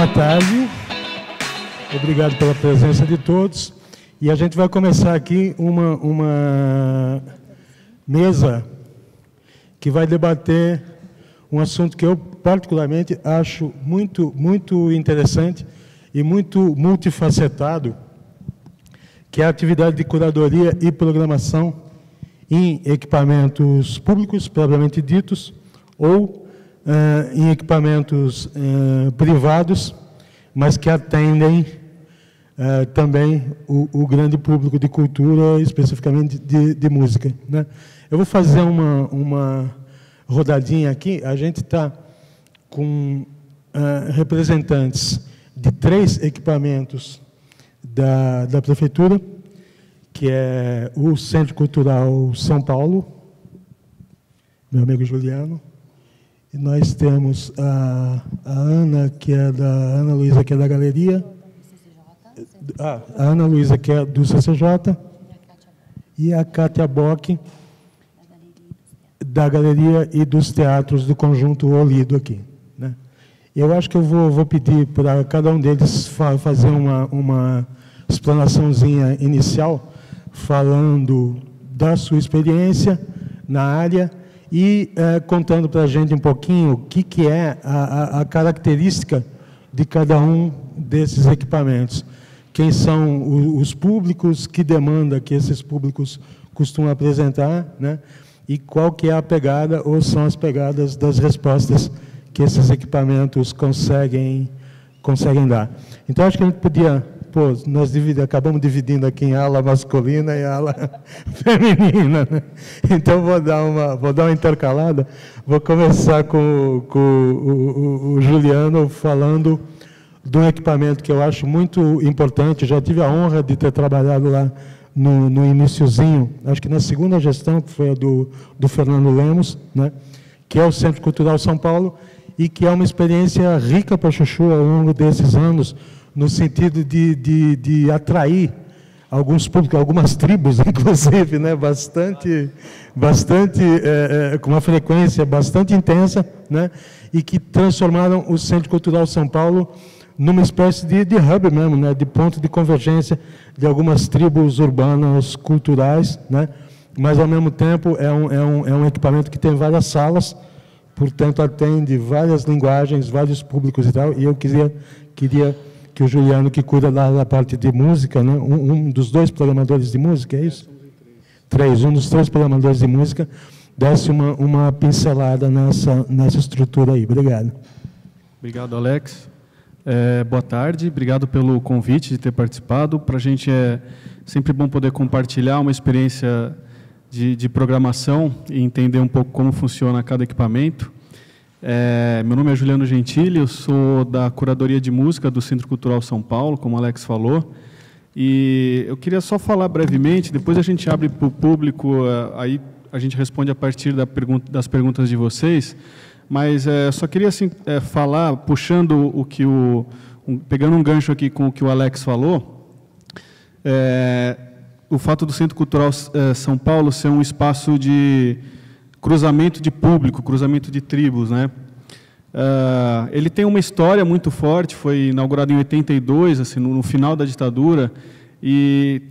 Boa tarde, obrigado pela presença de todos. E a gente vai começar aqui uma mesa que vai debater um assunto que eu particularmente acho muito interessante e muito multifacetado, que é a atividade de curadoria e programação em equipamentos públicos, propriamente ditos, ou em equipamentos privados, mas que atendem também o grande público de cultura, especificamente de música, né? Eu vou fazer uma rodadinha aqui. A gente está com representantes de 3 equipamentos da Prefeitura, que é o Centro Cultural São Paulo, meu amigo Juliano, e nós temos a Ana, que é da Ana Luísa, que é da Galeria, a Ana Luísa, que é do CCJ, e a Kátia Bock, da Galeria e dos Teatros do Conjunto Olido aqui, né? Eu acho que eu vou pedir para cada um deles fazer uma explanaçãozinha inicial, falando da sua experiência na área e contando para a gente um pouquinho o que é a característica de cada um desses equipamentos. Quem são os públicos, que demanda que esses públicos costumam apresentar, né? E qual que é a pegada, ou são as pegadas das respostas que esses equipamentos conseguem dar. Então, acho que a gente podia... nós acabamos dividindo aqui em ala masculina e ala feminina, né? Então, vou dar uma intercalada. Vou começar com o Juliano falando de um equipamento que eu acho muito importante. Já tive a honra de ter trabalhado lá no iniciozinho, acho que na segunda gestão, que foi a do Fernando Lemos, né? Que é o Centro Cultural São Paulo, e que é uma experiência rica para Chuchu ao longo desses anos, no sentido de atrair alguns públicos, algumas tribos, inclusive, né? Com uma frequência bastante intensa, né? E que transformaram o Centro Cultural São Paulo numa espécie de hub mesmo, né? De ponto de convergência de algumas tribos urbanas culturais, né? Mas, ao mesmo tempo, é um equipamento que tem várias salas, portanto, atende várias linguagens, vários públicos e tal, e eu queria que o Juliano, que cuida da parte de música, né? Um dos 2 programadores de música, é isso? 3. Um dos 3 programadores de música, desse uma pincelada nessa estrutura aí. Obrigado. Obrigado, Alex. Boa tarde, obrigado pelo convite de ter participado. Para a gente é sempre bom poder compartilhar uma experiência de programação e entender um pouco como funciona cada equipamento. Meu nome é Juliano Gentili, eu sou da Curadoria de Música do Centro Cultural São Paulo, como o Alex falou, e eu queria só falar brevemente, depois a gente abre para o público, aí a gente responde a partir das perguntas de vocês, mas só queria assim, falar, puxando pegando um gancho aqui com o que o Alex falou, o fato do Centro Cultural São Paulo ser um espaço de cruzamento de público, cruzamento de tribos, né? Ele tem uma história muito forte, foi inaugurado em 82, assim, no final da ditadura, e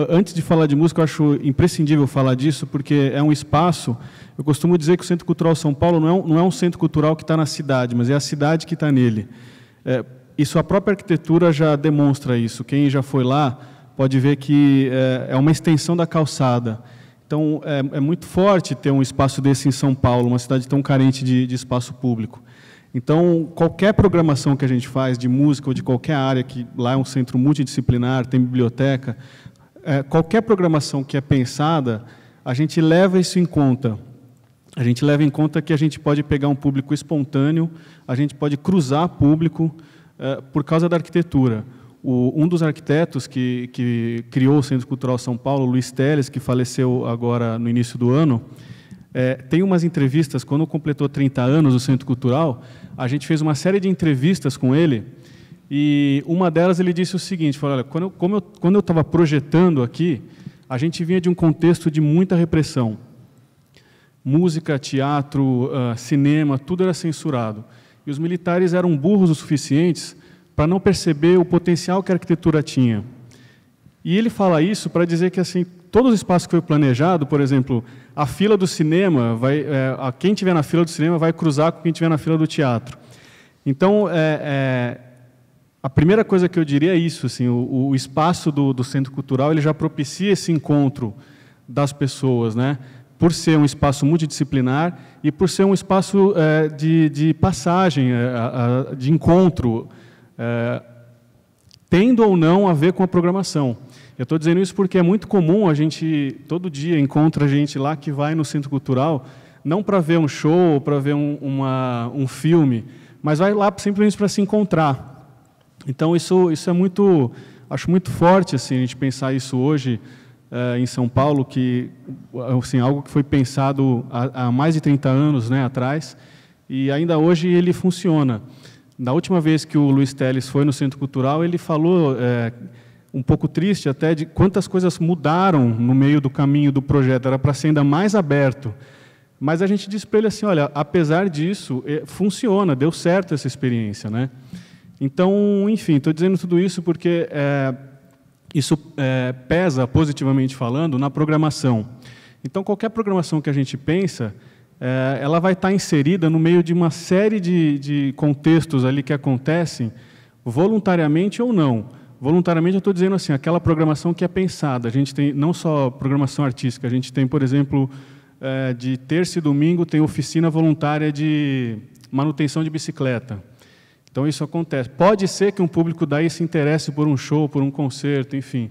antes de falar de música, eu acho imprescindível falar disso, porque é um espaço. Eu costumo dizer que o Centro Cultural São Paulo não é um centro cultural que está na cidade, mas é a cidade que está nele. Isso, a própria arquitetura já demonstra isso. Quem já foi lá pode ver que é uma extensão da calçada. Então, é muito forte ter um espaço desse em São Paulo, uma cidade tão carente de espaço público. Então, qualquer programação que a gente faz de música ou de qualquer área, que lá é um centro multidisciplinar, tem biblioteca, qualquer programação que é pensada, a gente leva isso em conta. A gente leva em conta que a gente pode pegar um público espontâneo, a gente pode cruzar público por causa da arquitetura. Um dos arquitetos que criou o Centro Cultural São Paulo, Luiz Teles, que faleceu agora no início do ano, tem umas entrevistas, quando completou 30 anos o Centro Cultural, a gente fez uma série de entrevistas com ele, e uma delas ele disse o seguinte, falou, olha, quando eu estava projetando aqui, a gente vinha de um contexto de muita repressão. Música, teatro, cinema, tudo era censurado. E os militares eram burros o suficientes para não perceber o potencial que a arquitetura tinha. E ele fala isso para dizer que assim, todos os espaços que foi planejado, por exemplo, a fila do cinema, quem estiver na fila do cinema vai cruzar com quem estiver na fila do teatro. Então, a primeira coisa que eu diria é isso, assim, o espaço do Centro Cultural ele já propicia esse encontro das pessoas, né? Por ser um espaço multidisciplinar e por ser um espaço de passagem, de encontro, tendo ou não a ver com a programação. Eu estou dizendo isso porque é muito comum, a gente, todo dia, encontra gente lá que vai no Centro Cultural, não para ver um show, ou para ver um filme, mas vai lá simplesmente para se encontrar. Então, isso é muito, acho muito forte, assim, a gente pensar isso hoje, em São Paulo, que assim, algo que foi pensado há mais de 30 anos, né, atrás, e ainda hoje ele funciona. Na última vez que o Luiz Teles foi no Centro Cultural, ele falou, um pouco triste até, de quantas coisas mudaram no meio do caminho do projeto, era para ser ainda mais aberto. Mas a gente disse para ele assim, olha, apesar disso, funciona, deu certo essa experiência, né? Então, enfim, estou dizendo tudo isso porque isso pesa, positivamente falando, na programação. Então, qualquer programação que a gente pensa, ela vai estar inserida no meio de uma série de contextos ali que acontecem, voluntariamente ou não. Voluntariamente, eu estou dizendo assim, aquela programação que é pensada. A gente tem não só programação artística, a gente tem, por exemplo, de terça e domingo, tem oficina voluntária de manutenção de bicicleta. Então, isso acontece. Pode ser que um público daí se interesse por um show, por um concerto, enfim.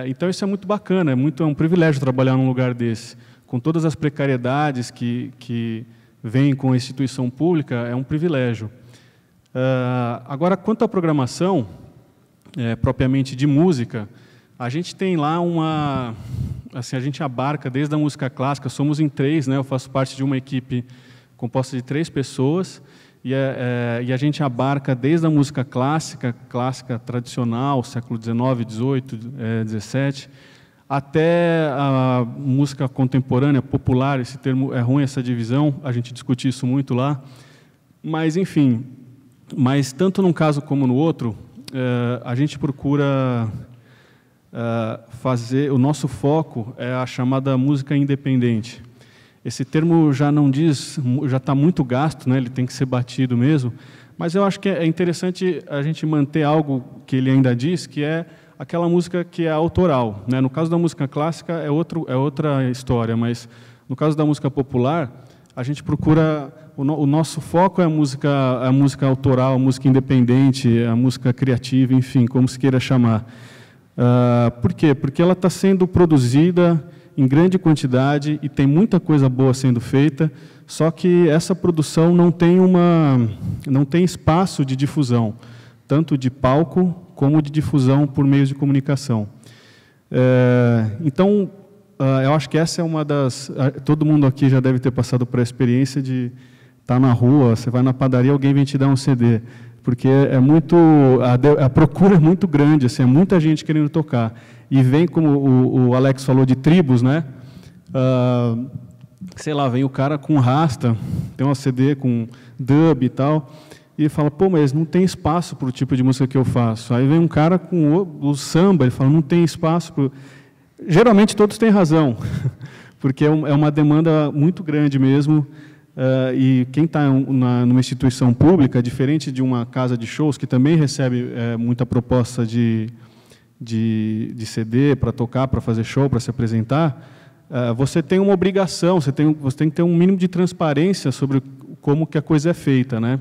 Então, isso é muito bacana, é um privilégio trabalhar num lugar desse. Com todas as precariedades que vêm com a instituição pública, é um privilégio. Agora, quanto à programação, propriamente de música, a gente tem lá assim, a gente abarca desde a música clássica, somos em 3, né? Eu faço parte de uma equipe composta de 3 pessoas, e a gente abarca desde a música clássica tradicional, século XIX, XVIII, XVII, até a música contemporânea, popular. Esse termo é ruim, essa divisão, a gente discute isso muito lá. Mas, enfim, tanto num caso como no outro, a gente procura fazer, o nosso foco é a chamada música independente. Esse termo já não diz, já está muito gasto, né? Ele tem que ser batido mesmo, mas eu acho que é interessante a gente manter algo que ele ainda diz, que é aquela música que é autoral, né? No caso da música clássica é outra história, mas no caso da música popular, a gente procura, o nosso foco é a música autoral, a música independente, a música criativa, enfim, como se queira chamar. Por quê? Porque ela está sendo produzida em grande quantidade e tem muita coisa boa sendo feita, só que essa produção não tem espaço de difusão, tanto de palco como de difusão por meios de comunicação. Então, eu acho que essa é uma das... Todo mundo aqui já deve ter passado por a experiência de estar na rua, você vai na padaria, alguém vem te dar um CD, porque a procura é muito grande, assim, é muita gente querendo tocar. E vem, como o Alex falou, de tribos, né? Sei lá, vem o cara com rasta, tem um CD com dub e tal, e fala, pô, mas não tem espaço para o tipo de música que eu faço. Aí vem um cara com o samba, ele fala, não tem espaço para... Geralmente todos têm razão, porque é uma demanda muito grande mesmo, e quem está numa instituição pública, diferente de uma casa de shows, que também recebe muita proposta de CD para tocar, para fazer show, para se apresentar, você tem uma obrigação, você tem que ter um mínimo de transparência sobre como que a coisa é feita, né?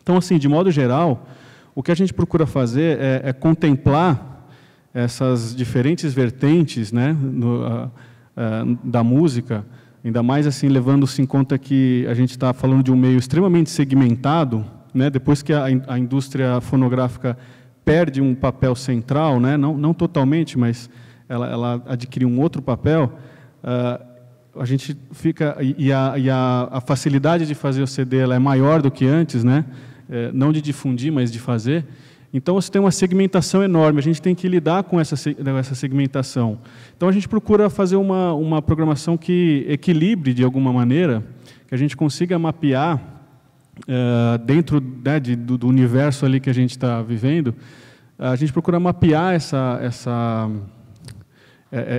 Então, assim, de modo geral, o que a gente procura fazer é contemplar essas diferentes vertentes, né, da música, ainda mais assim levando-se em conta que a gente está falando de um meio extremamente segmentado, né? Depois que a indústria fonográfica perde um papel central, né? Não totalmente, mas ela adquire um outro papel, a gente fica... E a facilidade de fazer o CD ela é maior do que antes, né? Não de difundir, mas de fazer. Então, você tem uma segmentação enorme, a gente tem que lidar com essa segmentação. Então, a gente procura fazer uma programação que equilibre, de alguma maneira, que a gente consiga mapear dentro, né, do universo ali que a gente está vivendo, a gente procura mapear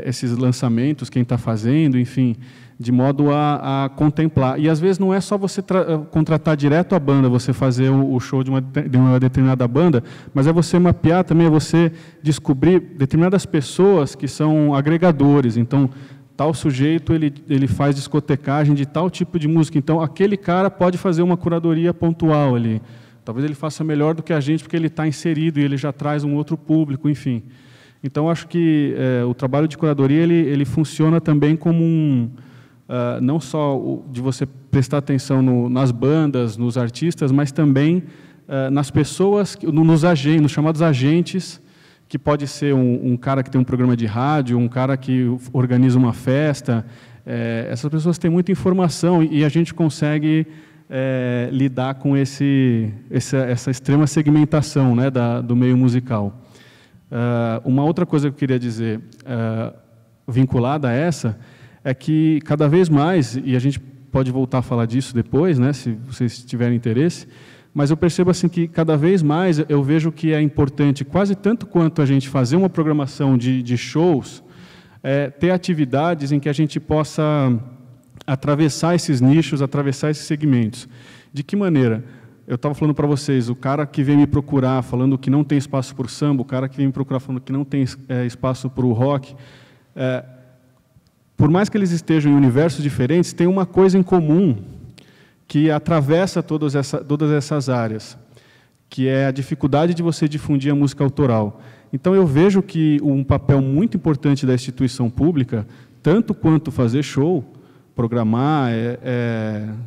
esses lançamentos, quem está fazendo, enfim, de modo a contemplar. E, às vezes, não é só você contratar direto a banda, você fazer o show de uma determinada banda, mas é você mapear também, é você descobrir determinadas pessoas que são agregadores. Então, tal sujeito, ele faz discotecagem de tal tipo de música. Então, aquele cara pode fazer uma curadoria pontual ali. Talvez ele faça melhor do que a gente, porque ele está inserido e ele já traz um outro público, enfim. Então, acho que o trabalho de curadoria ele funciona também como não só de você prestar atenção nas bandas, nos artistas, mas também nas pessoas, nos chamados agentes, que pode ser um cara que tem um programa de rádio, um cara que organiza uma festa. Essas pessoas têm muita informação e a gente consegue lidar com essa extrema segmentação, né, do meio musical. Uma outra coisa que eu queria dizer, vinculada a essa, é que cada vez mais, e a gente pode voltar a falar disso depois, né, se vocês tiverem interesse, mas eu percebo assim que cada vez mais eu vejo que é importante, quase tanto quanto a gente fazer uma programação de shows, ter atividades em que a gente possa atravessar esses nichos, atravessar esses segmentos. De que maneira? Eu estava falando para vocês, o cara que vem me procurar falando que não tem espaço para o samba, o cara que vem me procurar falando que não tem espaço para o rock, por mais que eles estejam em universos diferentes, tem uma coisa em comum que atravessa todas essas áreas, que é a dificuldade de você difundir a música autoral. Então, eu vejo que um papel muito importante da instituição pública, tanto quanto fazer show, programar,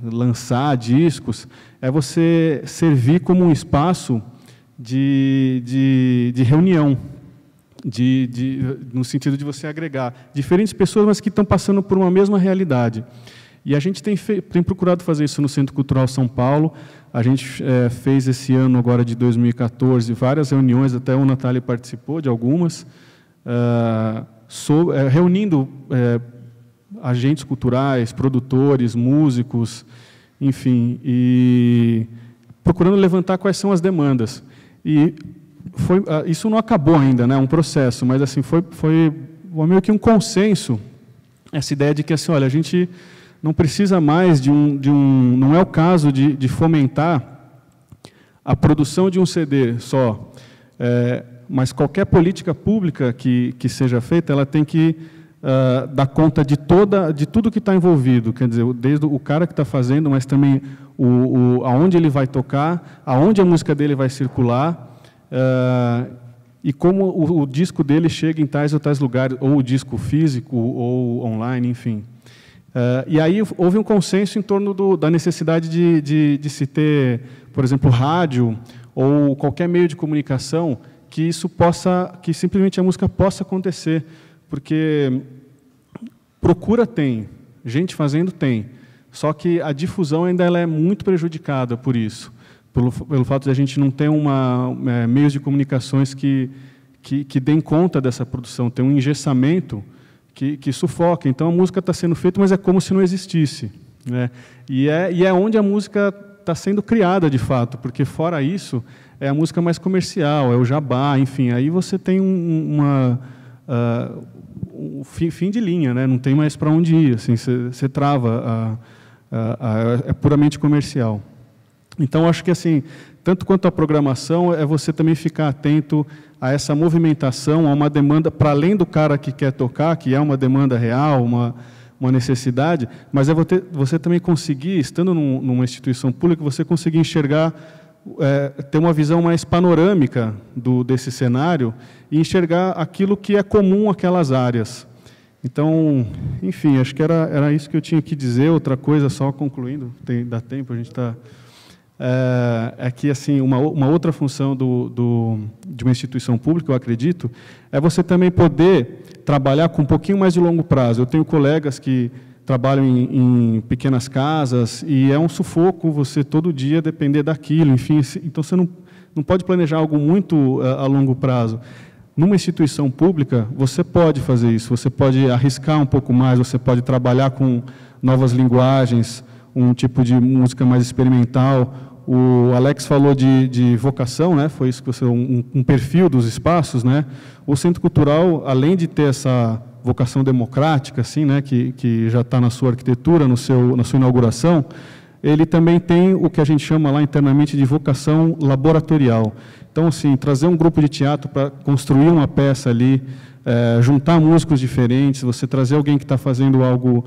lançar discos, é você servir como um espaço de reunião, no sentido de você agregar diferentes pessoas, mas que estão passando por uma mesma realidade. E a gente tem procurado fazer isso no Centro Cultural São Paulo. A gente fez esse ano, agora de 2014, várias reuniões, até o Natália participou de algumas, reunindo agentes culturais, produtores, músicos, enfim, e procurando levantar quais são as demandas. E isso não acabou ainda, né, um processo, mas assim, foi meio que um consenso, essa ideia de que, assim, olha, a gente não precisa mais não é o caso de fomentar a produção de um CD só, mas qualquer política pública que seja feita, ela tem que dar conta de tudo que está envolvido, quer dizer, desde o cara que está fazendo, mas também aonde ele vai tocar, aonde a música dele vai circular, e como o disco dele chega em tais ou tais lugares, ou o disco físico, ou online, enfim. E aí houve um consenso em torno da necessidade de se ter, por exemplo, rádio ou qualquer meio de comunicação que simplesmente a música possa acontecer, porque procura tem, gente fazendo tem, só que a difusão ainda ela é muito prejudicada por isso, pelo fato de a gente não ter meios de comunicações que deem conta dessa produção, tem um engessamento que sufoca. Então, a música está sendo feita, mas é como se não existisse, né? E é onde a música está sendo criada, de fato, porque, fora isso, é a música mais comercial, é o jabá, enfim. Aí você tem um fim de linha, né? Não tem mais para onde ir, assim, você trava, é puramente comercial. Então, acho que, assim, tanto quanto a programação, é você também ficar atento a essa movimentação, a uma demanda, para além do cara que quer tocar, que é uma demanda real, uma necessidade, mas é você também conseguir, estando numa instituição pública, você conseguir enxergar, ter uma visão mais panorâmica desse cenário e enxergar aquilo que é comum àquelas áreas. Então, enfim, acho que era isso que eu tinha que dizer. Outra coisa, só concluindo, dá tempo, a gente está... É que, assim, uma outra função de uma instituição pública, eu acredito, é você também poder trabalhar com um pouquinho mais de longo prazo. Eu tenho colegas que trabalham em pequenas casas e é um sufoco você todo dia depender daquilo, enfim, então você não pode planejar algo muito a longo prazo. Numa instituição pública, você pode fazer isso, você pode arriscar um pouco mais, você pode trabalhar com novas linguagens, um tipo de música mais experimental. O Alex falou de vocação, né? Foi isso que você, um perfil dos espaços, né? O Centro Cultural, além de ter essa vocação democrática, assim, né? Que já está na sua arquitetura, na sua inauguração, ele também tem o que a gente chama lá internamente de vocação laboratorial. Então, assim, trazer um grupo de teatro para construir uma peça ali, juntar músicos diferentes, você trazer alguém que está fazendo algo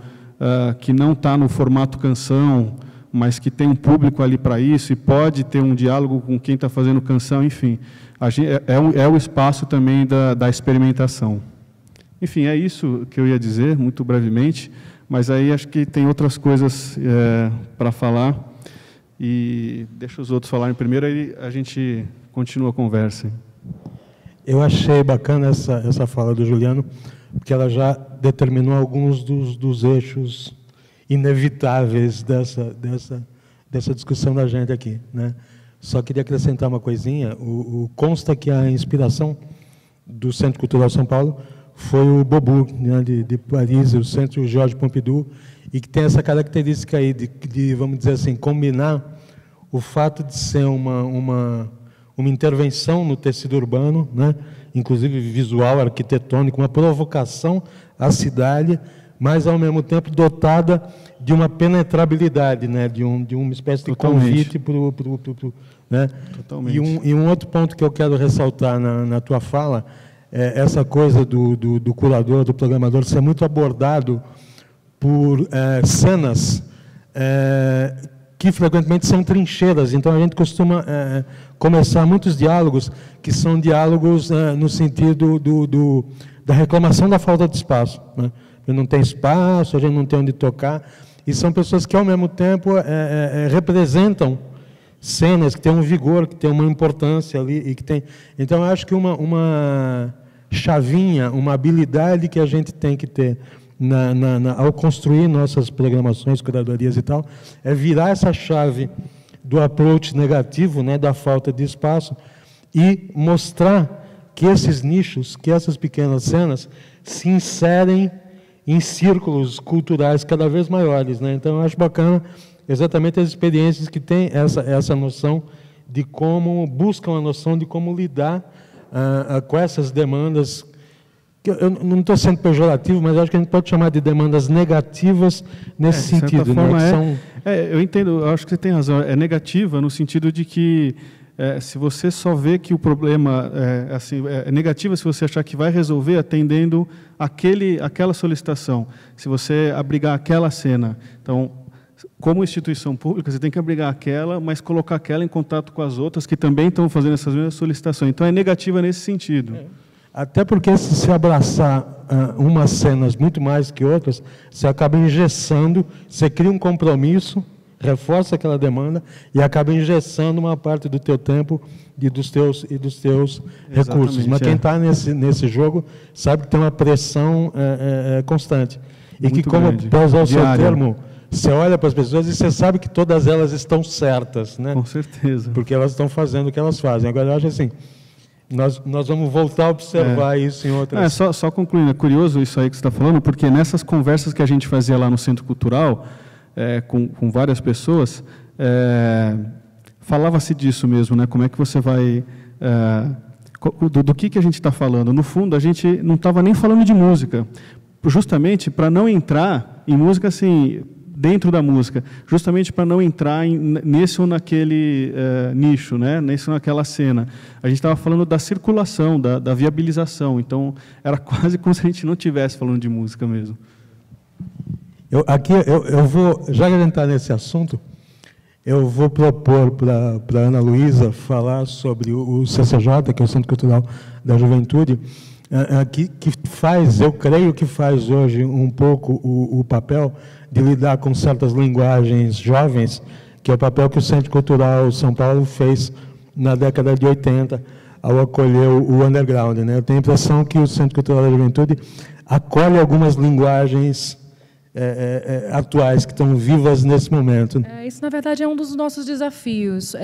que não está no formato canção, mas que tem um público ali para isso e pode ter um diálogo com quem está fazendo canção, enfim, é o espaço também da experimentação. Enfim, é isso que eu ia dizer, muito brevemente, mas aí acho que tem outras coisas para falar, e deixa os outros falarem primeiro, aí a gente continua a conversa. Eu achei bacana essa fala do Juliano, porque ela já determinou alguns dos eixos inevitáveis dessa discussão da gente aqui, né? Só queria acrescentar uma coisinha. Consta que a inspiração do Centro Cultural São Paulo foi o Beaubourg, né, de Paris, o Centro Georges Pompidou, e que tem essa característica aí de, vamos dizer assim, combinar o fato de ser uma intervenção no tecido urbano, né, inclusive visual, arquitetônico, uma provocação à cidade, mas, ao mesmo tempo, dotada de uma penetrabilidade, né, de uma espécie de convite para o... Né? Totalmente. E um outro ponto que eu quero ressaltar na tua fala é essa coisa do curador, do programador, ser muito abordado por cenas que frequentemente são trincheiras. Então, a gente costuma começar muitos diálogos que são diálogos no sentido da reclamação da falta de espaço, né? Não tem espaço, a gente não tem onde tocar, e são pessoas que, ao mesmo tempo, representam cenas que têm um vigor, que têm uma importância ali, e que tem... Então, eu acho que uma chavinha, uma habilidade que a gente tem que ter ao construir nossas programações, curadorias e tal, é virar essa chave do approach negativo, né, da falta de espaço, e mostrar que esses nichos, que essas pequenas cenas se inserem em círculos culturais cada vez maiores, né? Então, eu acho bacana exatamente as experiências que têm essa noção de como, buscam a noção de como lidar com essas demandas, que eu não estou sendo pejorativo, mas acho que a gente pode chamar de demandas negativas nesse sentido. De certa forma, né? eu entendo, eu acho que você tem razão, é negativa no sentido de que se você só vê que o problema é negativo, se você achar que vai resolver atendendo aquela solicitação, se você abrigar aquela cena. Então, como instituição pública, você tem que abrigar aquela, mas colocar aquela em contato com as outras que também estão fazendo essas mesmas solicitações. Então, é negativa nesse sentido. Até porque, se abraçar umas cenas muito mais que outras, você acaba engessando, você cria um compromisso, reforça aquela demanda e acaba engessando uma parte do teu tempo e dos teus recursos. Mas quem está nesse jogo sabe que tem uma pressão constante. E muito que, como para usar o seu termo, você olha para as pessoas e você sabe que todas elas estão certas, né? Com certeza. Porque elas estão fazendo o que elas fazem. Agora, eu acho assim, nós vamos voltar a observar isso em outras... Só concluindo, é curioso isso aí que você está falando, porque nessas conversas que a gente fazia lá no Centro Cultural, com várias pessoas, falava-se disso mesmo, né? Como é que você vai... do que a gente está falando? No fundo, a gente não estava nem falando de música, justamente para não entrar em música assim, dentro da música, justamente para não entrar nesse ou naquele nicho, né? Nesse ou naquela cena. A gente estava falando da circulação, da viabilização, então era quase como se a gente não estivesse falando de música mesmo. Eu vou, já que a gente está nesse assunto, eu vou propor para a Ana Luísa falar sobre o CCJ, que é o Centro Cultural da Juventude, que faz, eu creio que faz hoje um pouco o papel de lidar com certas linguagens jovens, que é o papel que o Centro Cultural São Paulo fez na década de 80, ao acolher o underground, né? Eu tenho a impressão que o Centro Cultural da Juventude acolhe algumas linguagens atuais, que estão vivas nesse momento. Isso, na verdade, é um dos nossos desafios.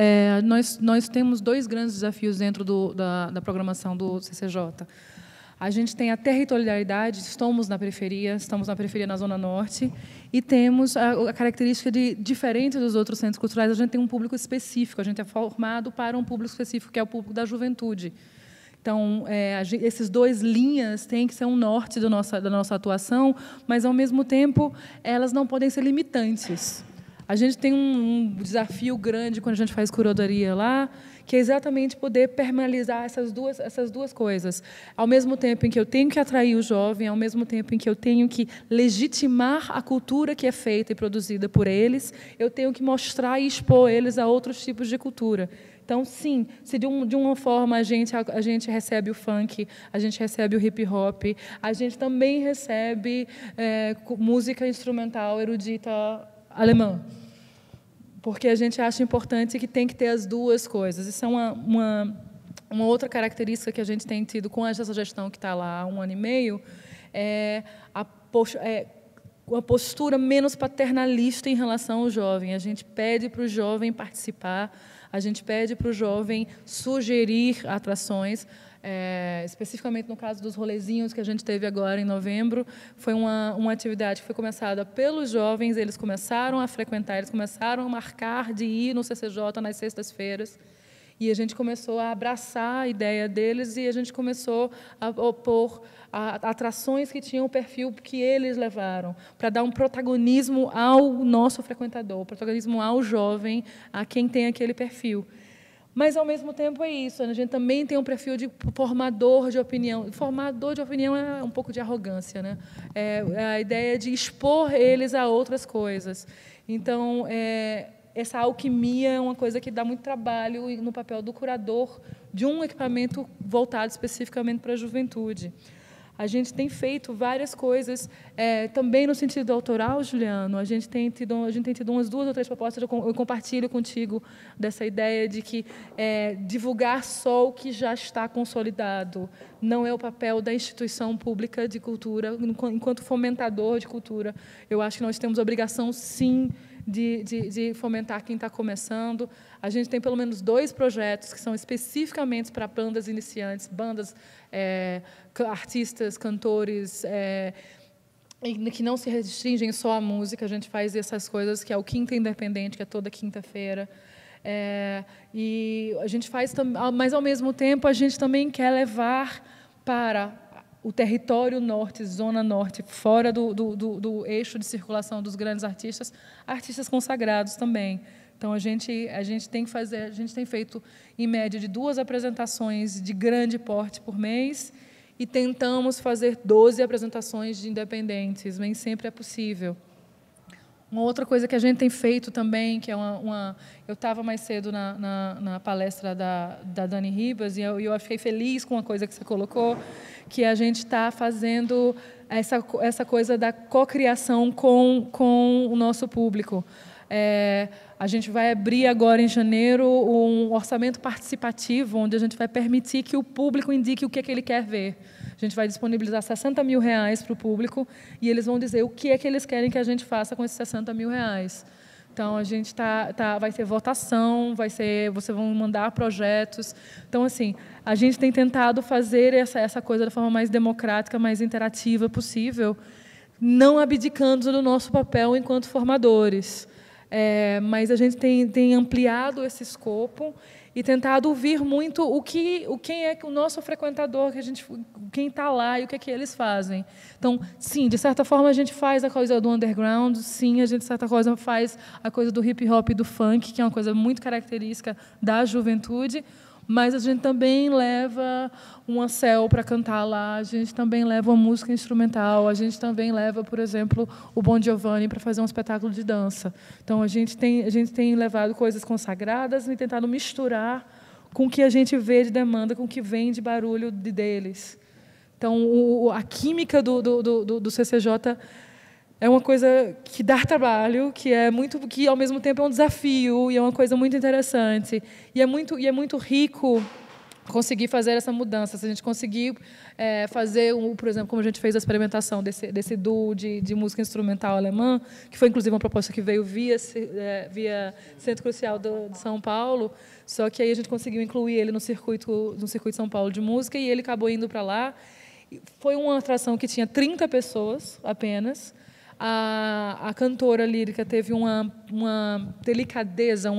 Nós temos dois grandes desafios dentro da programação do CCJ. A gente tem a territorialidade, estamos na periferia na Zona Norte, e temos a característica de, diferente dos outros centros culturais, a gente tem um público específico, a gente é formado para um público específico, que é o público da juventude. Então, esses dois linhas têm que ser um norte da nossa atuação, mas, ao mesmo tempo, elas não podem ser limitantes. A gente tem um desafio grande quando a gente faz curadoria lá, que é exatamente poder permeabilizar essas duas coisas. Ao mesmo tempo em que eu tenho que atrair o jovem, ao mesmo tempo em que eu tenho que legitimar a cultura que é feita e produzida por eles, eu tenho que mostrar e expor eles a outros tipos de cultura. Então, sim, se de uma forma a gente recebe o funk, a gente recebe o hip-hop, a gente também recebe música instrumental erudita alemã, porque a gente acha importante que tem que ter as duas coisas. Isso é uma outra característica que a gente tem tido com essa gestão que está lá há 1 ano e meio, uma postura menos paternalista em relação ao jovem. A gente pede para o jovem participar, a gente pede para o jovem sugerir atrações. Especificamente no caso dos rolezinhos que a gente teve agora em novembro, foi uma atividade que foi começada pelos jovens, eles começaram a frequentar, eles começaram a marcar de ir no CCJ nas sextas-feiras, e a gente começou a abraçar a ideia deles e a gente começou a opor atrações que tinham o perfil que eles levaram, para dar um protagonismo ao nosso frequentador, protagonismo ao jovem, a quem tem aquele perfil. Mas, ao mesmo tempo, é isso. A gente também tem um perfil de formador de opinião. Formador de opinião é um pouco de arrogância, né? É a ideia de expor eles a outras coisas. Então, essa alquimia é uma coisa que dá muito trabalho no papel do curador de um equipamento voltado especificamente para a juventude. A gente tem feito várias coisas, também no sentido autoral, Juliano. A gente tem tido umas 2 ou 3 propostas, eu compartilho contigo dessa ideia de que divulgar só o que já está consolidado não é o papel da instituição pública de cultura, enquanto fomentador de cultura. Eu acho que nós temos obrigação, sim, de fomentar quem está começando. A gente tem pelo menos 2 projetos que são especificamente para bandas iniciantes, bandas, artistas, cantores, que não se restringem só à música. A gente faz essas coisas, que é o Quinta Independente, que é toda quinta-feira. E a gente faz, mas, ao mesmo tempo, a gente também quer levar para o território norte, zona norte, fora do eixo de circulação dos grandes artistas consagrados também. Então, a gente tem feito, em média, de 2 apresentações de grande porte por mês e tentamos fazer 12 apresentações de independentes, nem sempre é possível. Uma outra coisa que a gente tem feito também, que é eu estava mais cedo na palestra da Dani Ribas, e eu fiquei feliz com uma coisa que você colocou, que a gente está fazendo essa coisa da cocriação com o nosso público. A gente vai abrir agora, em janeiro, um orçamento participativo, onde a gente vai permitir que o público indique o que é que ele quer ver. A gente vai disponibilizar R$60 mil para o público e eles vão dizer o que é que eles querem que a gente faça com esses R$60 mil. Então, a gente vai ter votação, vocês vão mandar projetos. Então, assim, a gente tem tentado fazer essa coisa da forma mais democrática, mais interativa possível, não abdicando do nosso papel enquanto formadores. Mas a gente tem ampliado esse escopo e tentado ouvir muito quem é o nosso frequentador, quem está lá e o que é que eles fazem. Então, sim, de certa forma, a gente faz a coisa do underground, sim, a gente, de certa forma, faz a coisa do hip-hop e do funk, que é uma coisa muito característica da juventude, mas a gente também leva um Ansel para cantar lá, a gente também leva uma música instrumental, a gente também leva, por exemplo, o Bon Giovanni para fazer um espetáculo de dança. Então, a gente tem levado coisas consagradas e tentado misturar com o que a gente vê de demanda, com o que vem de barulho deles. Então, a química do CCJ é uma coisa que dá trabalho, que ao mesmo tempo é um desafio e é uma coisa muito interessante. E é muito rico conseguir fazer essa mudança. Se a gente conseguir fazer, por exemplo, como a gente fez a experimentação desse duo de música instrumental alemã, que foi, inclusive, uma proposta que veio via Centro Crucial de São Paulo, só que aí a gente conseguiu incluir ele no circuito São Paulo de música e ele acabou indo para lá. Foi uma atração que tinha 30 pessoas apenas. A cantora lírica teve uma delicadeza,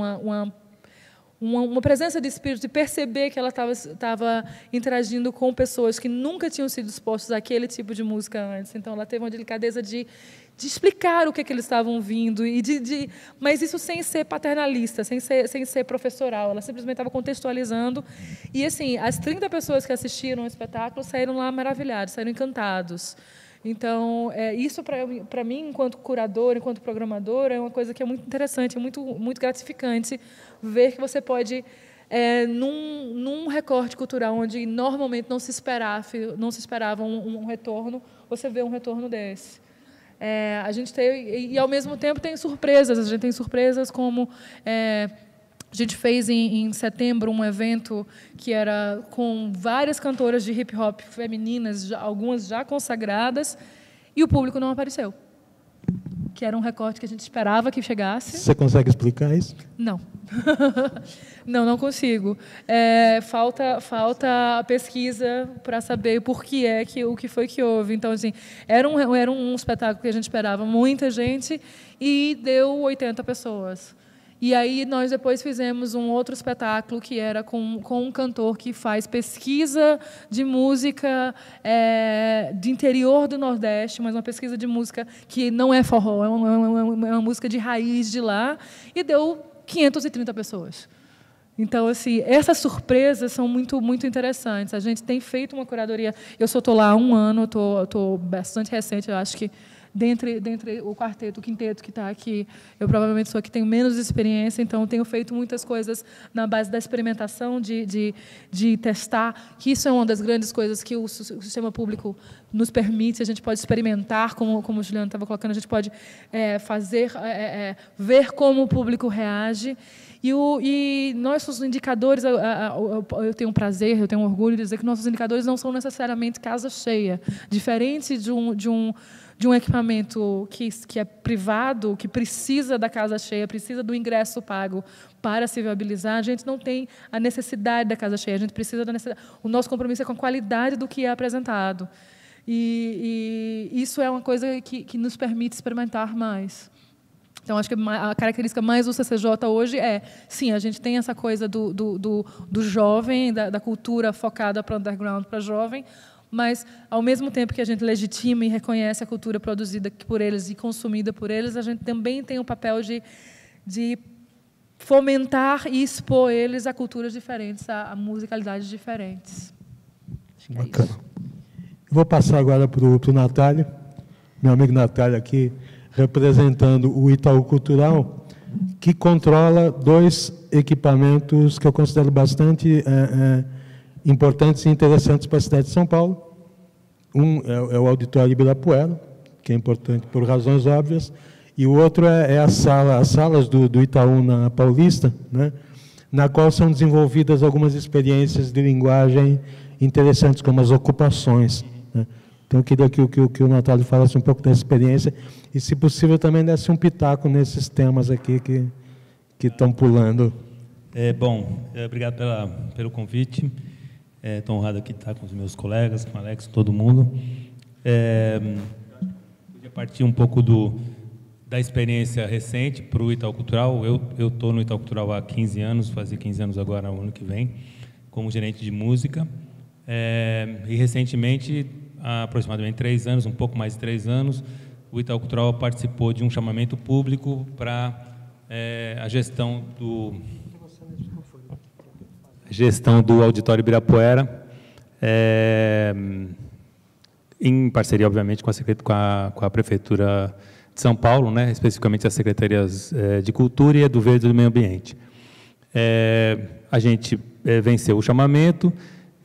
uma presença de espírito, de perceber que ela estava interagindo com pessoas que nunca tinham sido expostas àquele tipo de música antes. Então, ela teve uma delicadeza de explicar o que eles estavam ouvindo, mas isso sem ser paternalista, sem ser professoral. Ela simplesmente estava contextualizando. E, assim, as 30 pessoas que assistiram ao espetáculo saíram lá maravilhados, saíram encantados. Então, isso, para mim, enquanto curadora, enquanto programadora, é uma coisa que é muito interessante, é muito gratificante ver que você pode, num recorte cultural onde normalmente não se esperava um retorno, você vê um retorno desse. A gente tem, e, ao mesmo tempo, tem surpresas. A gente tem surpresas como... a gente fez em setembro um evento que era com várias cantoras de hip-hop femininas, algumas já consagradas, e o público não apareceu. Que era um recorte que a gente esperava que chegasse. Você consegue explicar isso? Não. Não consigo. Falta a pesquisa para saber por que o que foi que houve. Então, assim, era um espetáculo que a gente esperava muita gente e deu 80 pessoas. E aí nós depois fizemos um outro espetáculo que era com um cantor que faz pesquisa de música de interior do Nordeste, mas uma pesquisa de música que não é forró, é uma música de raiz de lá, e deu 530 pessoas. Então, assim, essas surpresas são muito, muito interessantes. A gente tem feito uma curadoria. Eu só estou lá há um ano, estou bastante recente, eu acho que dentre o quarteto, o quinteto que está aqui, eu provavelmente sou a que tenho menos experiência, então tenho feito muitas coisas na base da experimentação, de testar, que isso é uma das grandes coisas que o sistema público nos permite. A gente pode experimentar, como o Juliano estava colocando, a gente pode ver como o público reage. E nossos indicadores, eu tenho um prazer, eu tenho um orgulho de dizer que nossos indicadores não são necessariamente casa cheia. Diferente de um equipamento que é privado, que precisa da casa cheia, precisa do ingresso pago para se viabilizar, a gente não tem a necessidade da casa cheia, a gente precisa da necessidade. O nosso compromisso é com a qualidade do que é apresentado. E isso é uma coisa que nos permite experimentar mais. Então, acho que a característica mais do CCJ hoje sim, a gente tem essa coisa do jovem, da cultura focada para o underground, para jovem, mas, ao mesmo tempo que a gente legitima e reconhece a cultura produzida por eles e consumida por eles, a gente também tem o papel de fomentar e expor eles a culturas diferentes, a musicalidades diferentes. Acho que bacana. Isso. Eu vou passar agora para o Natália, meu amigo Natália aqui, representando o Itaú Cultural, que controla dois equipamentos que eu considero bastante importantes e interessantes para a cidade de São Paulo. Um é o Auditório Ibirapuera, que é importante por razões óbvias, e o outro é as salas do Itaú na Paulista, né, na qual são desenvolvidas algumas experiências de linguagem interessantes, como as ocupações, né. Então, eu queria que o Natália falasse um pouco da experiência e, se possível, também desse um pitaco nesses temas aqui que estão pulando. Obrigado pelo convite. Estou honrado aqui de estar com os meus colegas, com o Alex, todo mundo. Queria partir um pouco da experiência recente para o Itaú Cultural. Eu estou no Itaú Cultural há 15 anos, fazer 15 anos agora, no ano que vem, como gerente de música. E, recentemente, há aproximadamente 3 anos, um pouco mais de 3 anos, o Itaú Cultural participou de um chamamento público para a gestão do Auditório Ibirapuera, em parceria, obviamente, com a Prefeitura de São Paulo, né, especificamente as Secretarias de Cultura e do Verde e do Meio Ambiente. A gente venceu o chamamento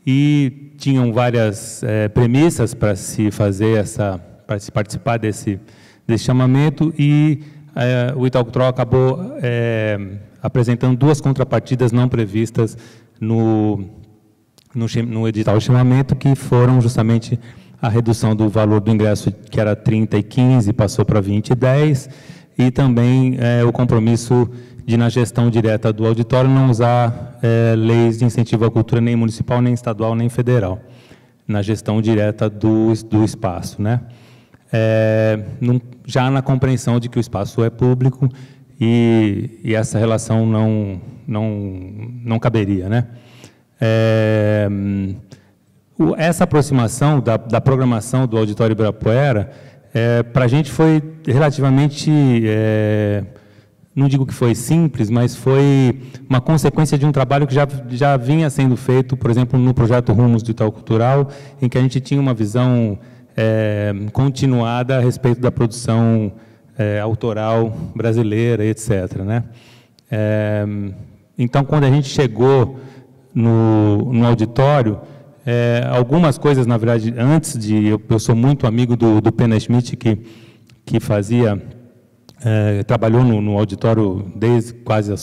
e tinham várias premissas para se participar desse chamamento, e o Itaú Cultural acabou apresentando 2 contrapartidas não previstas no edital de chamamento, que foram justamente a redução do valor do ingresso, que era 30 e 15, passou para 20 e 10, e também o compromisso de, na gestão direta do auditório, não usar leis de incentivo à cultura, nem municipal, nem estadual, nem federal. na gestão direta do espaço, né? Já na compreensão de que o espaço é público e essa relação não caberia, né? Essa aproximação da programação do Auditório Ibirapuera, para a gente foi relativamente, não digo que foi simples, mas foi uma consequência de um trabalho que já vinha sendo feito, por exemplo, no projeto Rumos do Itaú Cultural, em que a gente tinha uma visão continuada a respeito da produção autoral brasileira, etc., né? Então, quando a gente chegou no auditório, algumas coisas, na verdade, antes de... Eu sou muito amigo do Pena Schmidt, que fazia... trabalhou no auditório desde quase a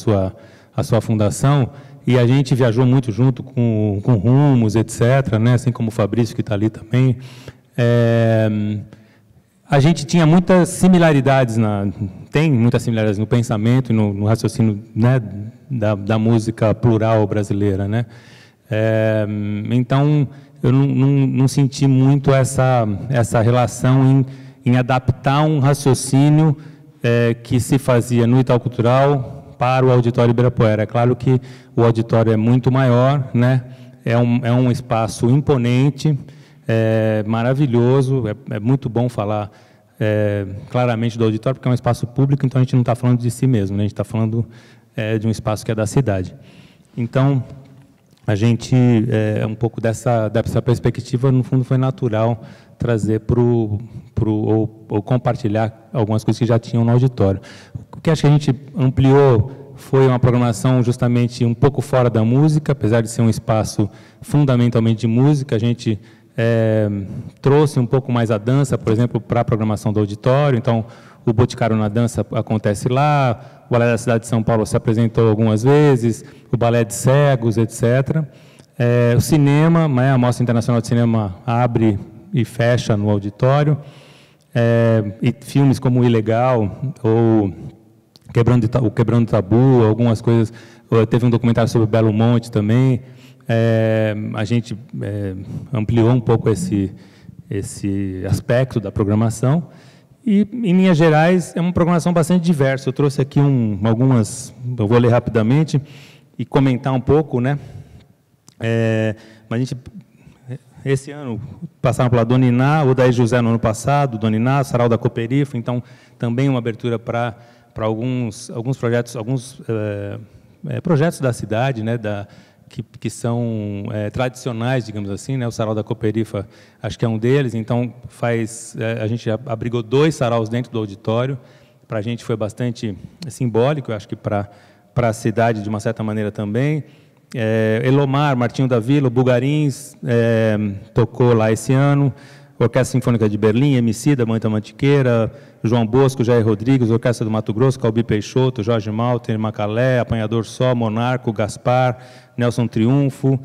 sua fundação, e a gente viajou muito junto com Rumos, etc., né? Assim como o Fabrício, que está ali também. A gente tinha muitas similaridades, tem muitas similaridades no pensamento e no raciocínio, né, da música plural brasileira, né? Então, eu não senti muito essa relação em adaptar um raciocínio que se fazia no Itaú Cultural para o Auditório Ibirapuera. É claro que o auditório é muito maior, né? É um espaço imponente, maravilhoso, é muito bom falar claramente do auditório, porque é um espaço público, então a gente não está falando de si mesmo, né? A gente está falando de um espaço que é da cidade. Então, a gente, um pouco dessa perspectiva, no fundo, foi natural trazer ou compartilhar algumas coisas que já tinham no auditório. O que acho que a gente ampliou foi uma programação justamente um pouco fora da música, apesar de ser um espaço fundamentalmente de música, a gente trouxe um pouco mais a dança, por exemplo, para a programação do auditório. Então, o Boticário na Dança acontece lá, o Balé da Cidade de São Paulo se apresentou algumas vezes, o Balé de Cegos, etc. O cinema, né, a Mostra Internacional de Cinema abre e fecha no auditório, e filmes como o Ilegal, ou Quebrando Tabu, algumas coisas, teve um documentário sobre Belo Monte também. A gente ampliou um pouco esse aspecto da programação e, em linhas gerais, é uma programação bastante diversa. Eu trouxe aqui algumas, eu vou ler rapidamente e comentar um pouco, né? Mas a gente, esse ano, passaram pela Dona Iná, o Odair José no ano passado, Dona Iná, Sarau da Cooperifa, então também uma abertura para alguns projetos, projetos da cidade, né? Que são tradicionais, digamos assim, né? O Sarau da Cooperifa, acho que é um deles. Então, a gente abrigou 2 saraus dentro do auditório. Para a gente foi bastante simbólico, eu acho que para a cidade, de uma certa maneira, também. Elomar, Martinho da Vila, o Bugarins tocou lá esse ano. Orquestra Sinfônica de Berlim, Emicida, Manta Mantiqueira, João Bosco, Jair Rodrigues, Orquestra do Mato Grosso, Calbi Peixoto, Jorge Malter, Macalé, Apanhador Só, Monarco, Gaspar, Nelson Triunfo,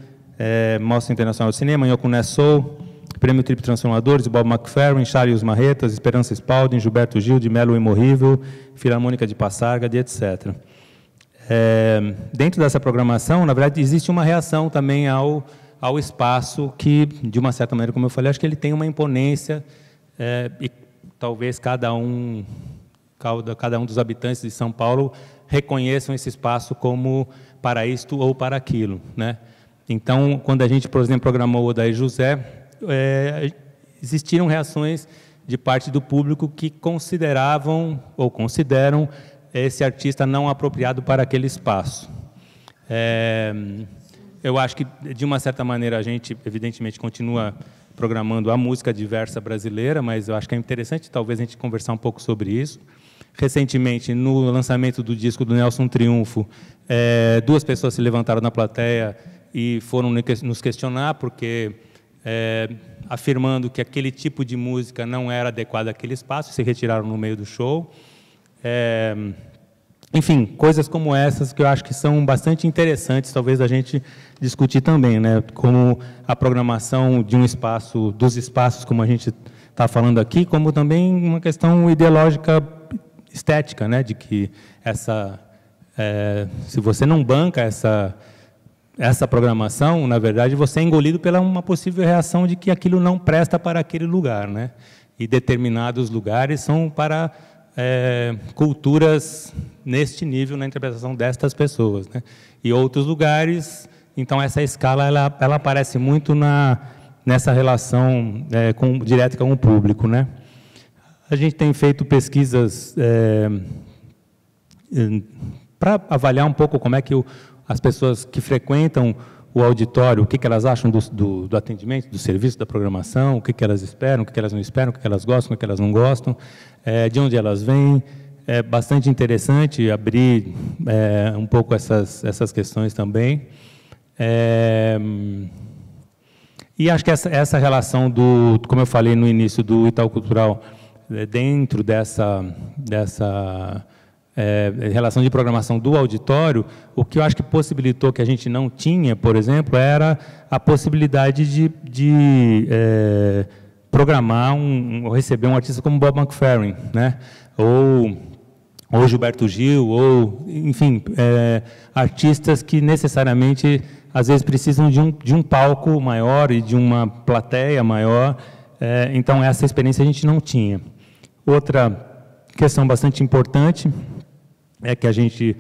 Mostra Internacional de Cinema, Yocuné Soul, Prêmio Trip Transformadores, Bob McFerrin, Charles Marretas, Esperança Spalding, Gilberto Gil, de Melo Imorrível, Filarmônica de Passargade, etc. Dentro dessa programação, na verdade, existe uma reação também ao espaço que, de uma certa maneira, como eu falei, acho que ele tem uma imponência e talvez cada um dos habitantes de São Paulo reconheçam esse espaço como para isto ou para aquilo, né? Então, quando a gente, por exemplo, programou o Odair José, existiram reações de parte do público que consideravam ou consideram esse artista não apropriado para aquele espaço. Eu acho que, de uma certa maneira, a gente, evidentemente, continua programando a música diversa brasileira, mas eu acho que é interessante, talvez, a gente conversar um pouco sobre isso. Recentemente, no lançamento do disco do Nelson Triunfo, 2 pessoas se levantaram na plateia e foram nos questionar, porque afirmando que aquele tipo de música não era adequado àquele espaço, se retiraram no meio do show. Enfim, coisas como essas que eu acho que são bastante interessantes, talvez, a gente discutir também, né? Como a programação de um espaço, dos espaços, como a gente está falando aqui, como também uma questão ideológica, estética, né? De que se você não banca essa programação, na verdade, você é engolido pela uma possível reação de que aquilo não presta para aquele lugar, né? E determinados lugares são para culturas neste nível, na interpretação destas pessoas, né? E outros lugares, então essa escala ela aparece muito nessa relação direta com o público, né? A gente tem feito pesquisas para avaliar um pouco como é que as pessoas que frequentam o auditório, o que elas acham do atendimento, do serviço, da programação, o que elas esperam, o que elas não esperam, o que elas gostam, o que elas não gostam, de onde elas vêm. É bastante interessante abrir um pouco essas questões também. E acho que essa relação como eu falei no início, do Itaú Cultural, dentro dessa relação de programação do auditório, o que eu acho que possibilitou que a gente não tinha, por exemplo, era a possibilidade de programar ou receber um artista como Bob McFerrin, né? Ou Gilberto Gil, ou, enfim, artistas que necessariamente, às vezes, precisam de um palco maior e de uma plateia maior. Então, essa experiência a gente não tinha. Outra questão bastante importante é que a gente,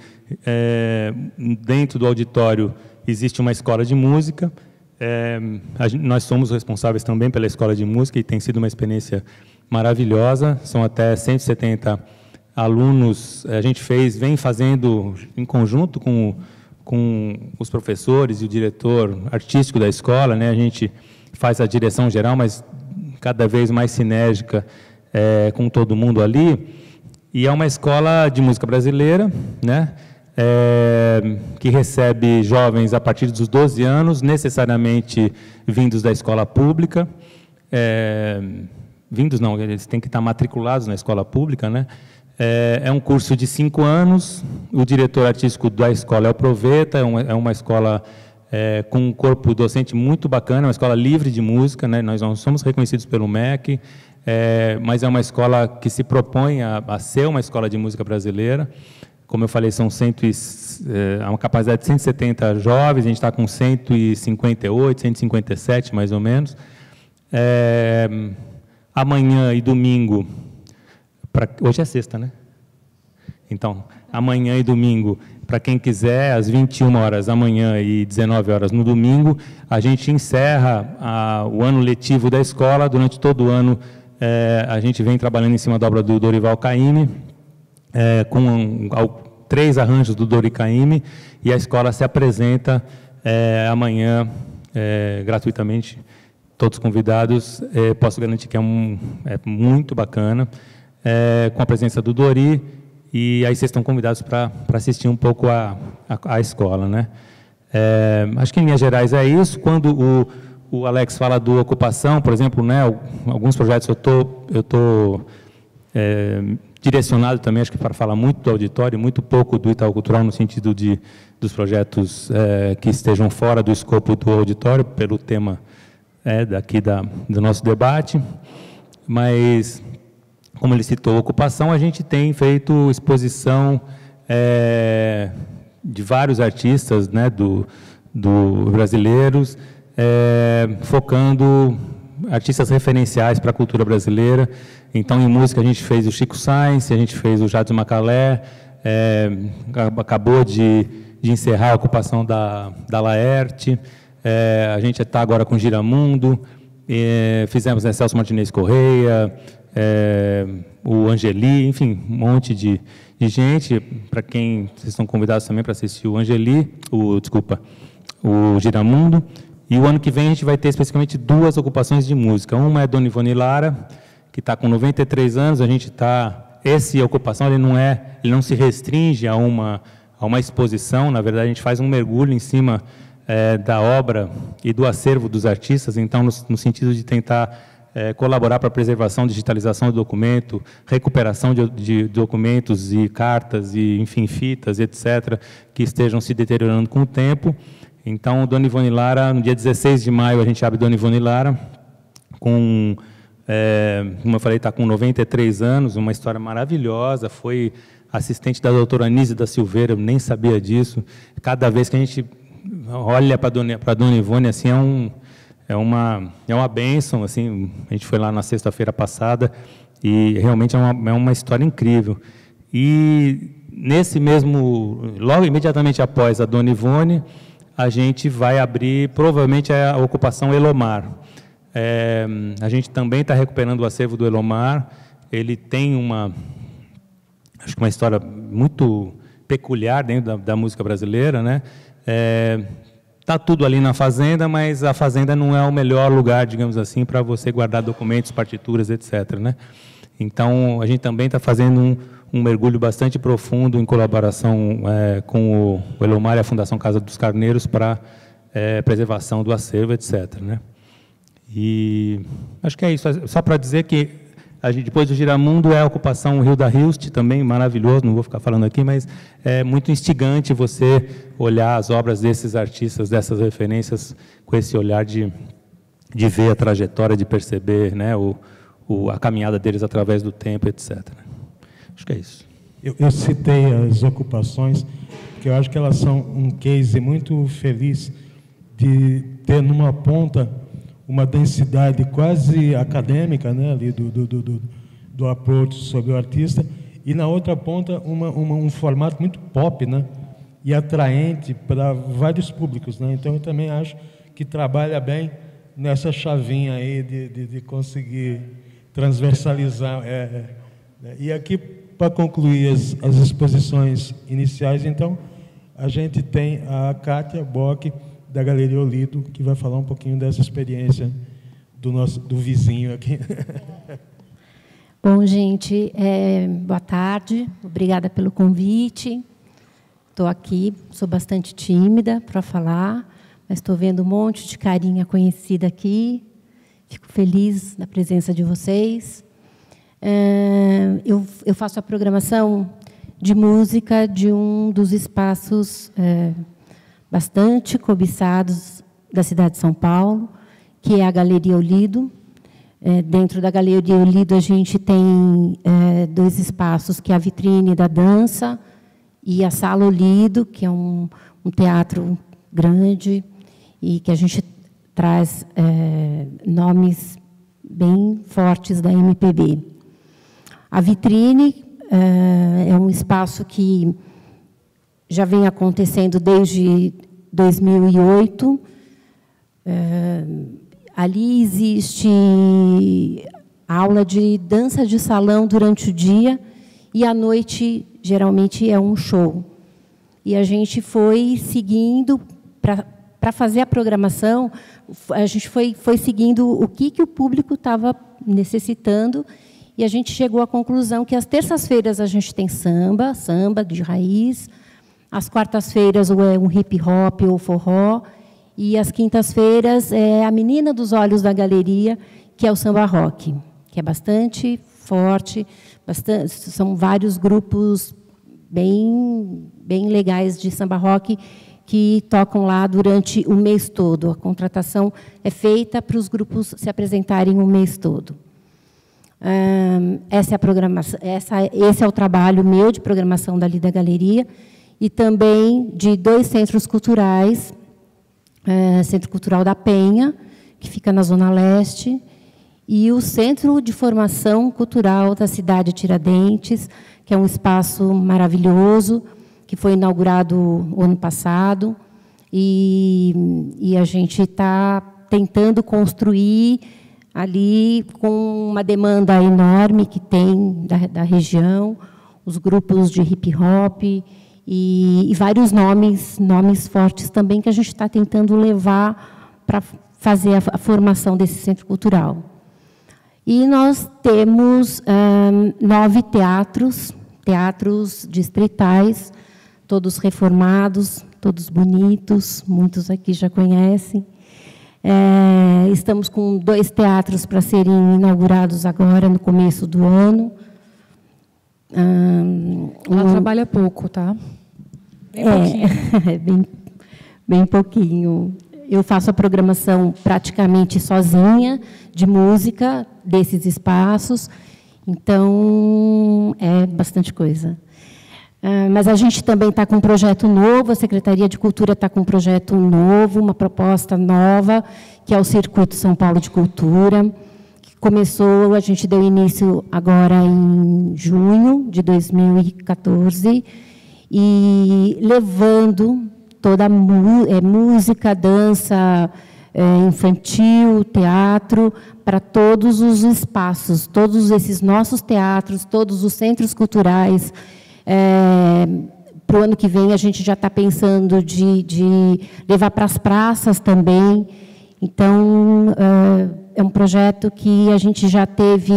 dentro do auditório, existe uma escola de música. Nós somos responsáveis também pela escola de música e tem sido uma experiência maravilhosa. São até 170 alunos. A gente vem fazendo em conjunto com os professores e o diretor artístico da escola, né? A gente faz a direção geral, mas cada vez mais sinérgica com todo mundo ali. E é uma escola de música brasileira, né? Que recebe jovens a partir dos 12 anos, necessariamente vindos da escola pública. Vindos não, eles têm que estar matriculados na escola pública, né? É um curso de 5 anos, o diretor artístico da escola é o Proveta, é uma escola com um corpo docente muito bacana, uma escola livre de música, né? Nós não somos reconhecidos pelo MEC, mas é uma escola que se propõe a ser uma escola de música brasileira. Como eu falei, são uma capacidade de 170 jovens, a gente está com 158, 157, mais ou menos. Amanhã e domingo, hoje é sexta, né? Então, amanhã e domingo, para quem quiser, às 21 horas amanhã e 19 horas no domingo, a gente encerra o ano letivo da escola. Durante todo o ano, a gente vem trabalhando em cima da obra do Dorival Caymmi, com 3 arranjos do Dori Caymmi, e a escola se apresenta amanhã gratuitamente. Todos convidados, posso garantir que é muito bacana, com a presença do Dori, e aí vocês estão convidados para assistir um pouco a escola, né? Acho que em linhas gerais é isso. Quando o Alex fala do ocupação, por exemplo, né, alguns projetos eu estou direcionado também, acho que para falar muito do auditório, muito pouco do Itaú Cultural, no sentido dos projetos que estejam fora do escopo do auditório, pelo tema do nosso debate. Mas, como ele citou, ocupação, a gente tem feito exposição de vários artistas, né, do brasileiros, focando artistas referenciais para a cultura brasileira. Então, em música, a gente fez o Chico Science, a gente fez o Jadson Macalé, acabou de encerrar a ocupação da Laerte, a gente está agora com Giramundo, fizemos Celso Martinez Correia, o Angeli, enfim, um monte de gente. Para quem vocês estão convidados também para assistir o o Giramundo. E o ano que vem a gente vai ter especificamente 2 ocupações de música. Uma é Dona Ivone Lara, que está com 93 anos. A gente está... Essa ocupação ele não se restringe a uma exposição. Na verdade, a gente faz um mergulho em cima da obra e do acervo dos artistas. Então, no sentido de tentar colaborar para a preservação, digitalização do documento, recuperação de documentos e cartas e, enfim, fitas, etc., que estejam se deteriorando com o tempo. Então, Dona Ivone Lara, no dia 16 de maio, a gente abre Dona Ivone Lara, como eu falei, está com 93 anos, uma história maravilhosa, foi assistente da doutora Anísia da Silveira, eu nem sabia disso. Cada vez que a gente olha para a Dona Ivone, assim, é uma bênção, assim. A gente foi lá na sexta-feira passada e realmente é uma história incrível. E nesse mesmo, logo imediatamente após a Dona Ivone, a gente vai abrir provavelmente a ocupação Elomar. A gente também está recuperando o acervo do Elomar. Ele tem acho que uma história muito peculiar dentro da música brasileira, né? Está tudo ali na fazenda, mas a fazenda não é o melhor lugar, digamos assim, para você guardar documentos, partituras, etc., né? Então, a gente também está fazendo um mergulho bastante profundo em colaboração com o Elomar e a Fundação Casa dos Carneiros para preservação do acervo, etc., né? E acho que é isso. Só para dizer que depois do Giramundo a ocupação Rio da Hilst, também maravilhoso, não vou ficar falando aqui, mas é muito instigante você olhar as obras desses artistas, dessas referências, com esse olhar de ver a trajetória, de perceber, né, a caminhada deles através do tempo, etc. Acho que é isso. Eu citei as ocupações, porque eu acho que elas são um case muito feliz de ter numa ponta uma densidade quase acadêmica, né, ali do approach sobre o artista, e na outra ponta um formato muito pop, né, e atraente para vários públicos, né. Então eu também acho que trabalha bem nessa chavinha aí de conseguir transversalizar. E aqui, para concluir as exposições iniciais, então a gente tem a Kátia Bock, da Galeria Olido, que vai falar um pouquinho dessa experiência do vizinho aqui. Bom, gente, boa tarde, obrigada pelo convite. Estou aqui, sou bastante tímida para falar, mas estou vendo um monte de carinha conhecida aqui. Fico feliz da presença de vocês. Eu faço a programação de música de um dos espaços bastante cobiçados da cidade de São Paulo, que é a Galeria Olido. Dentro da Galeria Olido, a gente tem 2 espaços, que é a vitrine da dança e a Sala Olido, que é um teatro grande e que a gente traz nomes bem fortes da MPB. A vitrine é um espaço que já vem acontecendo desde 2008. Ali existe aula de dança de salão durante o dia e à noite, geralmente, é um show. E a gente foi seguindo, para fazer a programação, a gente foi seguindo o que o público estava necessitando, e a gente chegou à conclusão que às terças-feiras a gente tem samba de raiz, às quartas-feiras é um hip-hop ou forró, e às quintas-feiras é a menina dos olhos da galeria, que é o samba rock, que é bastante forte, são vários grupos bem legais de samba rock que tocam lá durante o mês todo. A contratação é feita para os grupos se apresentarem o mês todo. Essa é a programação, esse é o trabalho meu de programação dali da galeria, e também de 2 centros culturais, Centro Cultural da Penha, que fica na Zona Leste, e o Centro de Formação Cultural da cidade de Tiradentes, que é um espaço maravilhoso, que foi inaugurado o ano passado, e a gente está tentando construir ali com uma demanda enorme que tem da região, os grupos de hip-hop e vários nomes fortes também que a gente está tentando levar para fazer a formação desse centro cultural. E nós temos 9 teatros distritais, todos reformados, todos bonitos, muitos aqui já conhecem. Estamos com 2 teatros para serem inaugurados agora, no começo do ano. Ela trabalha pouco, tá? Bem pouquinho. bem pouquinho. Eu faço a programação praticamente sozinha, de música, desses espaços. Então, é bastante coisa. Mas a gente também está com um projeto novo, a Secretaria de Cultura está com um projeto novo, uma proposta nova, que é o Circuito São Paulo de Cultura, que começou, a gente deu início agora em junho de 2014, e levando toda a música, dança infantil, teatro, para todos os espaços, todos esses nossos teatros, todos os centros culturais. Para o ano que vem, a gente já está pensando de levar para as praças também. Então, é um projeto que a gente já teve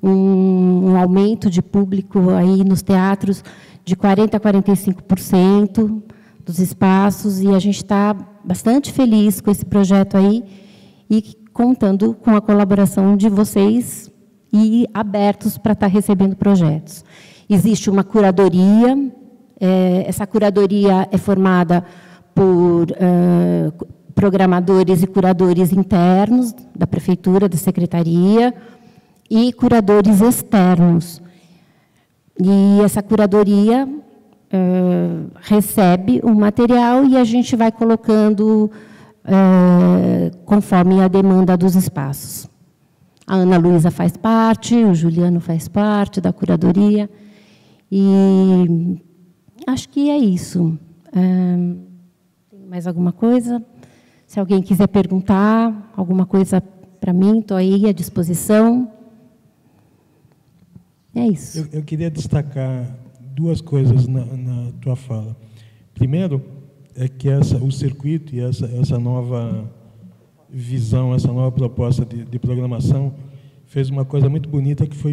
um aumento de público aí nos teatros de 40% a 45% dos espaços, e a gente está bastante feliz com esse projeto aí, e contando com a colaboração de vocês e abertos para estar recebendo projetos. Existe uma curadoria, essa curadoria é formada por programadores e curadores internos da Prefeitura, da Secretaria, e curadores externos. E essa curadoria recebe o material e a gente vai colocando conforme a demanda dos espaços. A Ana Luísa faz parte, o Juliano faz parte da curadoria, e acho que é isso. Tem mais alguma coisa? Se alguém quiser perguntar alguma coisa para mim, estou aí à disposição. É isso. Eu queria destacar duas coisas na tua fala. Primeiro, é que o circuito e essa nova visão, essa nova proposta de programação fez uma coisa muito bonita, que foi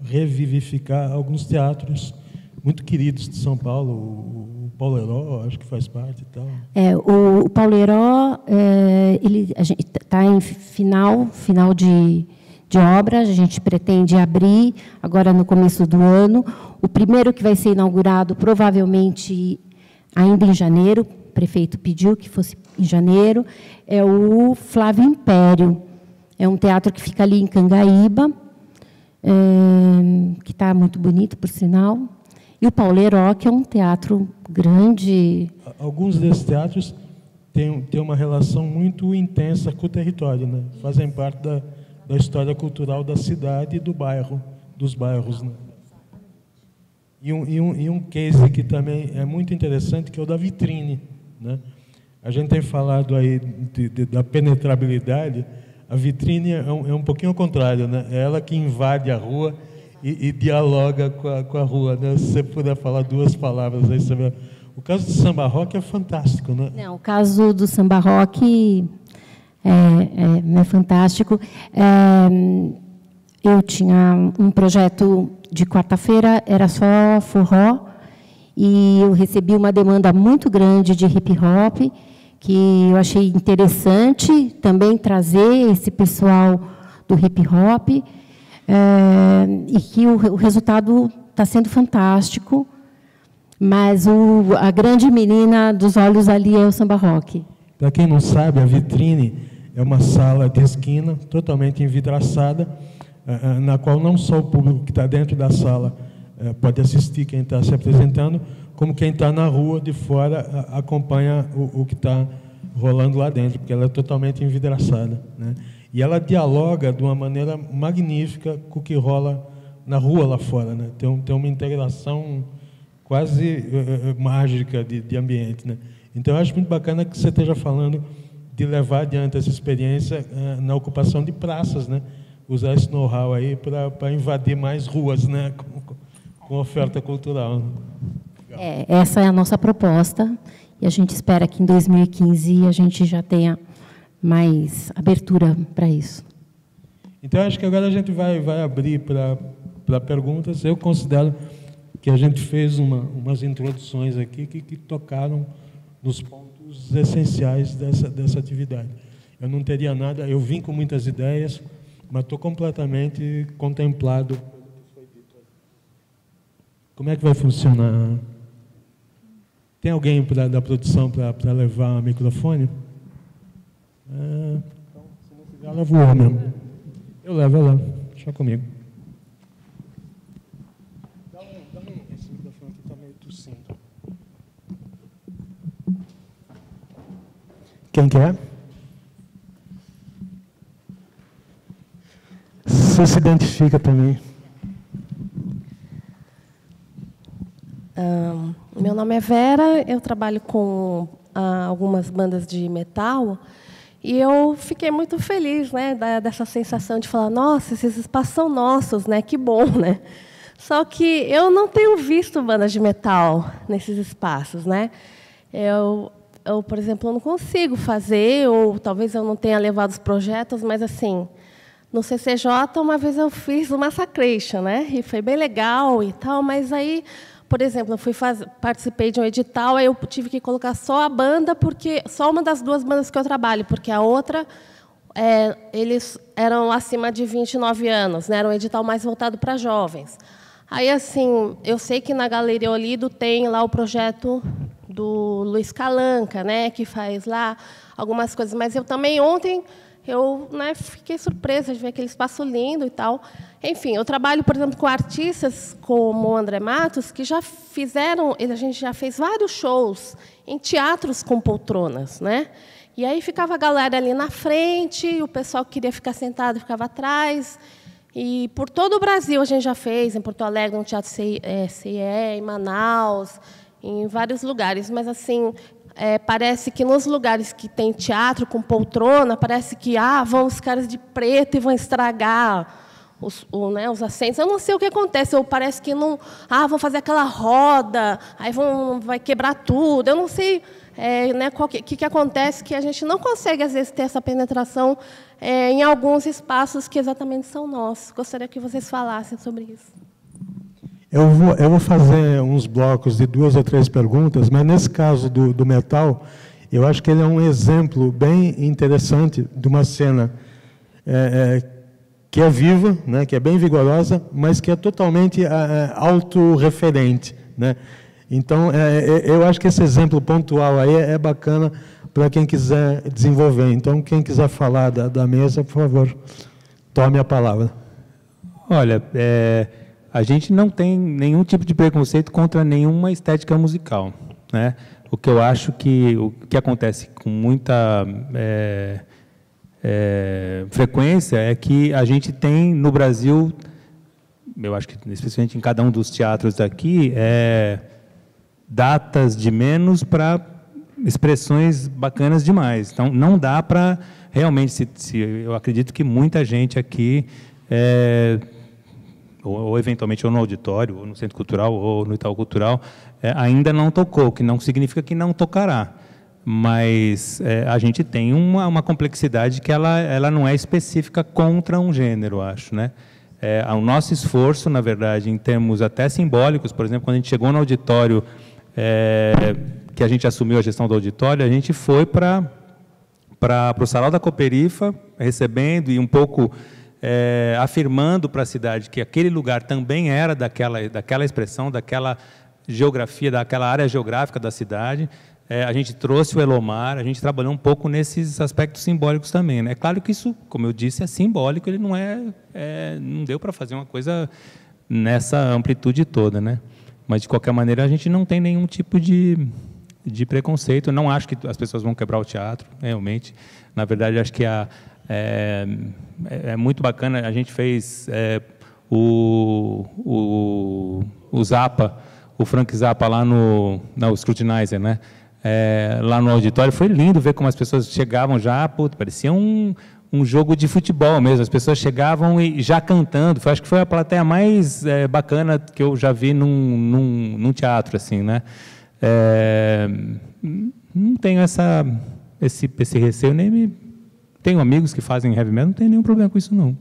revivificar alguns teatros muito queridos de São Paulo. O Paulo Heró, acho que faz parte e tal. O Paulo Heró, a gente está em final de obra, a gente pretende abrir agora no começo do ano. O primeiro que vai ser inaugurado, provavelmente, ainda em janeiro, o prefeito pediu que fosse em janeiro, é o Flávio Império. É um teatro que fica ali em Cangaíba, que está muito bonito, por sinal. E o Paulo Heró, que é um teatro grande. Alguns desses teatros têm uma relação muito intensa com o território, né? Fazem parte da história cultural da cidade e do bairro, dos bairros, né? E um case que também é muito interessante, que é o da vitrine, né? A gente tem falado aí da penetrabilidade. A vitrine é um pouquinho ao contrário, né? É ela que invade a rua e dialoga com a rua, né? Se você puder falar duas palavras aí sobre... O caso do samba rock é fantástico, né? Não, o caso do samba rock é fantástico. Eu tinha um projeto de quarta-feira, era só forró, e eu recebi uma demanda muito grande de hip-hop, que eu achei interessante também trazer esse pessoal do hip-hop, e que o resultado está sendo fantástico, mas a grande menina dos olhos ali é o samba rock. Para quem não sabe, a vitrine é uma sala de esquina, totalmente envidraçada, na qual não só o público que está dentro da sala pode assistir, quem está se apresentando, como quem está na rua de fora acompanha o que está rolando lá dentro, porque ela é totalmente envidraçada, né? E ela dialoga de uma maneira magnífica com o que rola na rua lá fora, né? Tem uma integração quase mágica de ambiente, né? Então, eu acho muito bacana que você esteja falando de levar adiante essa experiência na ocupação de praças, né? Usar esse know-how aí para invadir mais ruas, né? Com oferta cultural. Essa é a nossa proposta, e a gente espera que em 2015 a gente já tenha mais abertura para isso. Então, acho que agora a gente vai abrir para perguntas. Eu considero que a gente fez umas introduções aqui que tocaram nos pontos essenciais dessa atividade. Eu não teria nada, eu vim com muitas ideias, mas estou completamente contemplado. Como é que vai funcionar? Tem alguém da produção para levar o microfone? Então, se não quiser, ela voou mesmo. Eu levo ela, deixa comigo. Esse microfone aqui está meio tossindo. Quem quer? Você se identifica também. Meu nome é Vera, eu trabalho com algumas bandas de metal e eu fiquei muito feliz, né, dessa sensação de falar, nossa, esses espaços são nossos, né, que bom, né? Só que eu não tenho visto bandas de metal nesses espaços, né? Eu, por exemplo, eu não consigo fazer, ou talvez eu não tenha levado os projetos, mas assim, no CCJ uma vez eu fiz o Massacration, né? E foi bem legal e tal, mas aí, por exemplo, eu participei de um edital, aí eu tive que colocar só a banda, porque só uma das duas bandas que eu trabalho, porque a outra, eles eram acima de 29 anos, né? Era um edital mais voltado para jovens. Aí, assim, eu sei que na Galeria Olido tem lá o projeto do Luiz Calanca, né, que faz lá algumas coisas, mas eu também ontem fiquei surpresa de ver aquele espaço lindo e tal. Enfim, eu trabalho, por exemplo, com artistas como o André Matos, que já fizeram, a gente já fez vários shows em teatros com poltronas, né? E aí ficava a galera ali na frente, e o pessoal que queria ficar sentado ficava atrás. E por todo o Brasil a gente já fez, em Porto Alegre, no Teatro CIE, em Manaus, em vários lugares. Mas, assim, parece que nos lugares que tem teatro com poltrona, parece que vão os caras de preto e vão estragar os assentos. Eu não sei o que acontece, ou parece que não... vão fazer aquela roda, aí vai quebrar tudo. Eu não sei o que acontece, que a gente não consegue, às vezes, ter essa penetração em alguns espaços que exatamente são nossos. Gostaria que vocês falassem sobre isso. Eu vou fazer uns blocos de 2 ou 3 perguntas, mas nesse caso do metal, eu acho que ele é um exemplo bem interessante de uma cena que é viva, né, que é bem vigorosa, mas que é totalmente autorreferente, né? Então, eu acho que esse exemplo pontual aí é bacana para quem quiser desenvolver. Então, quem quiser falar da mesa, por favor, tome a palavra. Olha, a gente não tem nenhum tipo de preconceito contra nenhuma estética musical, né? O que eu acho que o que acontece com muita frequência é que a gente tem no Brasil, eu acho que especialmente em cada um dos teatros daqui, datas de menos para expressões bacanas demais. Então, não dá para realmente, eu acredito que muita gente aqui, ou eventualmente ou no auditório, ou no Centro Cultural, ou no Itaú Cultural, ainda não tocou, que não significa que não tocará. Mas a gente tem uma complexidade que ela não é específica contra um gênero, acho, né? O nosso esforço, na verdade, em termos até simbólicos, por exemplo, quando a gente chegou no auditório, que a gente assumiu a gestão do auditório, a gente foi para o Sarau da Cooperifa, recebendo e um pouco afirmando para a cidade que aquele lugar também era daquela expressão, daquela geografia, daquela área geográfica da cidade. A gente trouxe o Elomar, a gente trabalhou um pouco nesses aspectos simbólicos também, né? É claro que isso, como eu disse, é simbólico, ele não não deu para fazer uma coisa nessa amplitude toda, né? Mas, de qualquer maneira, a gente não tem nenhum tipo de preconceito. Eu não acho que as pessoas vão quebrar o teatro, realmente. Na verdade, acho que é muito bacana. A gente fez o Zappa, o Frank Zappa, lá no Scrutinizer, né? Lá no auditório. Foi lindo ver como as pessoas chegavam já, parecia um jogo de futebol mesmo. As pessoas chegavam e já cantando. Acho que foi a plateia mais bacana que eu já vi num teatro, assim, né? Não tenho esse receio, tenho amigos que fazem heavy metal, não tem nenhum problema com isso, não.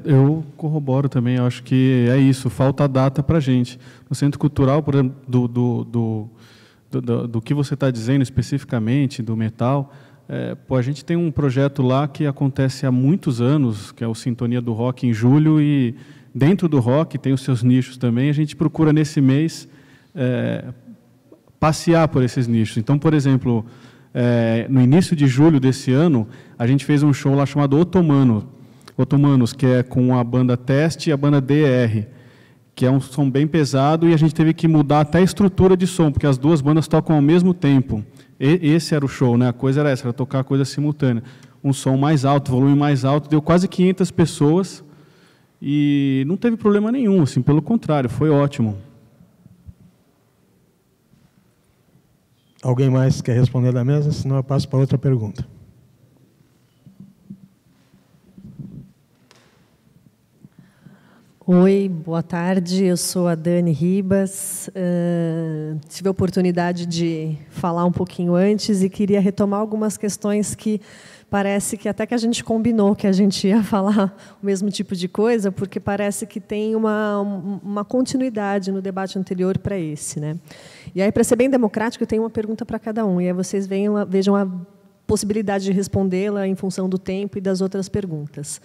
Eu corroboro também, eu acho que é isso, falta data para a gente. No Centro Cultural, por exemplo, do que você está dizendo especificamente, do metal, a gente tem um projeto lá que acontece há muitos anos, que é o Sintonia do Rock, em julho, e dentro do rock tem os seus nichos também. A gente procura, nesse mês, passear por esses nichos. Então, por exemplo, no início de julho desse ano, a gente fez um show lá chamado Otomanos, que é com a banda Teste e a banda DR, que é um som bem pesado, e a gente teve que mudar até a estrutura de som, porque as duas bandas tocam ao mesmo tempo. Esse era o show, né? A coisa era essa, era tocar a coisa simultânea. Um som mais alto, volume mais alto, deu quase 500 pessoas, e não teve problema nenhum, assim, pelo contrário, foi ótimo. Alguém mais quer responder da mesa? Senão eu passo para outra pergunta. Oi, boa tarde, eu sou a Dani Ribas. Tive a oportunidade de falar um pouquinho antes e queria retomar algumas questões que parece que até que a gente combinou que a gente ia falar o mesmo tipo de coisa, porque parece que tem uma continuidade no debate anterior para esse, né? E aí, para ser bem democrático, eu tenho uma pergunta para cada um, e aí vocês vejam a possibilidade de respondê-la em função do tempo e das outras perguntas.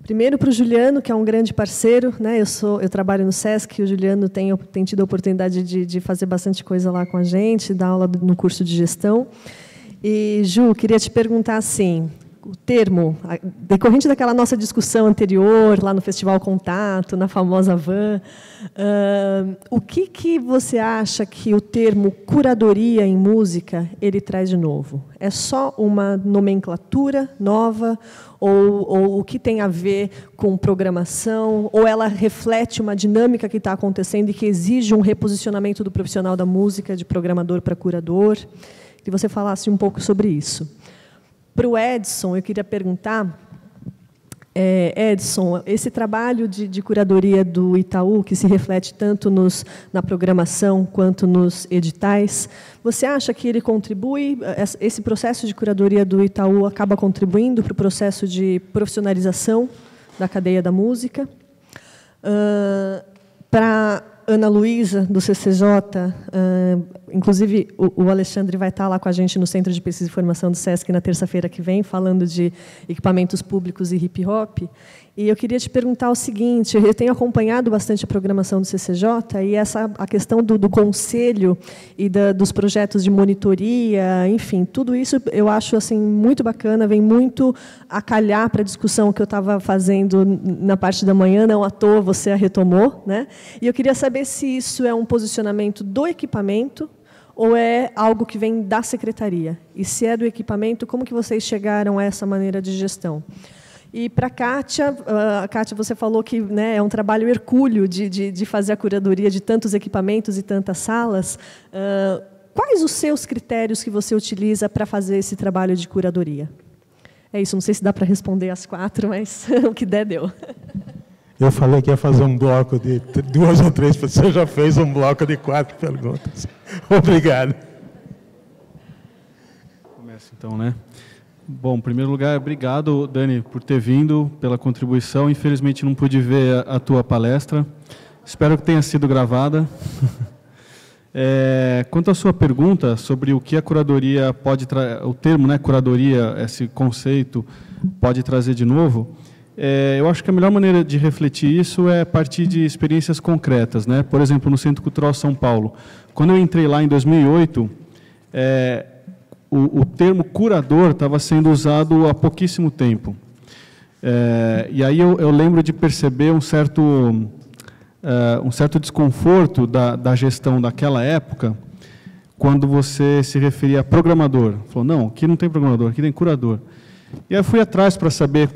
Primeiro, para o Juliano, que é um grande parceiro, né? Eu trabalho no SESC, e o Juliano tem tido a oportunidade de fazer bastante coisa lá com a gente, dar aula no curso de gestão. E, Ju, queria te perguntar assim, o termo, decorrente daquela nossa discussão anterior, lá no Festival Contato, na famosa van, o que você acha que o termo curadoria em música ele traz de novo? É só uma nomenclatura nova, ou o que tem a ver com programação, ou ela reflete uma dinâmica que está acontecendo e que exige um reposicionamento do profissional da música, de programador para curador? Que você falasse um pouco sobre isso. Para o Edson, eu queria perguntar, Edson, esse trabalho de curadoria do Itaú, que se reflete tanto na programação quanto nos editais, você acha que ele contribui, esse processo de curadoria do Itaú acaba contribuindo para o processo de profissionalização da cadeia da música? Para Ana Luísa, do CCJ, inclusive o Alexandre vai estar lá com a gente no Centro de Pesquisa e Formação do SESC na terça-feira que vem, falando de equipamentos públicos e hip-hop. E eu queria te perguntar o seguinte, eu tenho acompanhado bastante a programação do CCJ, e a questão do conselho e dos projetos de monitoria, enfim, tudo isso eu acho assim, muito bacana, vem muito a calhar para a discussão que eu estava fazendo na parte da manhã, não à toa você a retomou, né? E eu queria saber se isso é um posicionamento do equipamento ou é algo que vem da secretaria. E se é do equipamento, como que vocês chegaram a essa maneira de gestão? E para a Kátia, você falou que, né, é um trabalho hercúleo de fazer a curadoria de tantos equipamentos e tantas salas. Quais os seus critérios que você utiliza para fazer esse trabalho de curadoria? É isso, não sei se dá para responder as 4, mas o que der, deu. Eu falei que ia fazer um bloco de 2 ou 3, você já fez um bloco de 4 perguntas. Obrigado. Começa então, né? Bom, em primeiro lugar, obrigado, Dani, por ter vindo, pela contribuição. Infelizmente, não pude ver a tua palestra. Espero que tenha sido gravada. Quanto à sua pergunta sobre o que a curadoria pode trazer, o termo, né, curadoria, esse conceito, pode trazer de novo, eu acho que a melhor maneira de refletir isso é a partir de experiências concretas, né? Por exemplo, no Centro Cultural São Paulo. Quando eu entrei lá em 2008, o termo curador estava sendo usado há pouquíssimo tempo. E aí eu lembro de perceber um certo desconforto da gestão daquela época, quando você se referia a programador. Falou, não, aqui não tem programador, aqui tem curador. E aí eu fui atrás para saber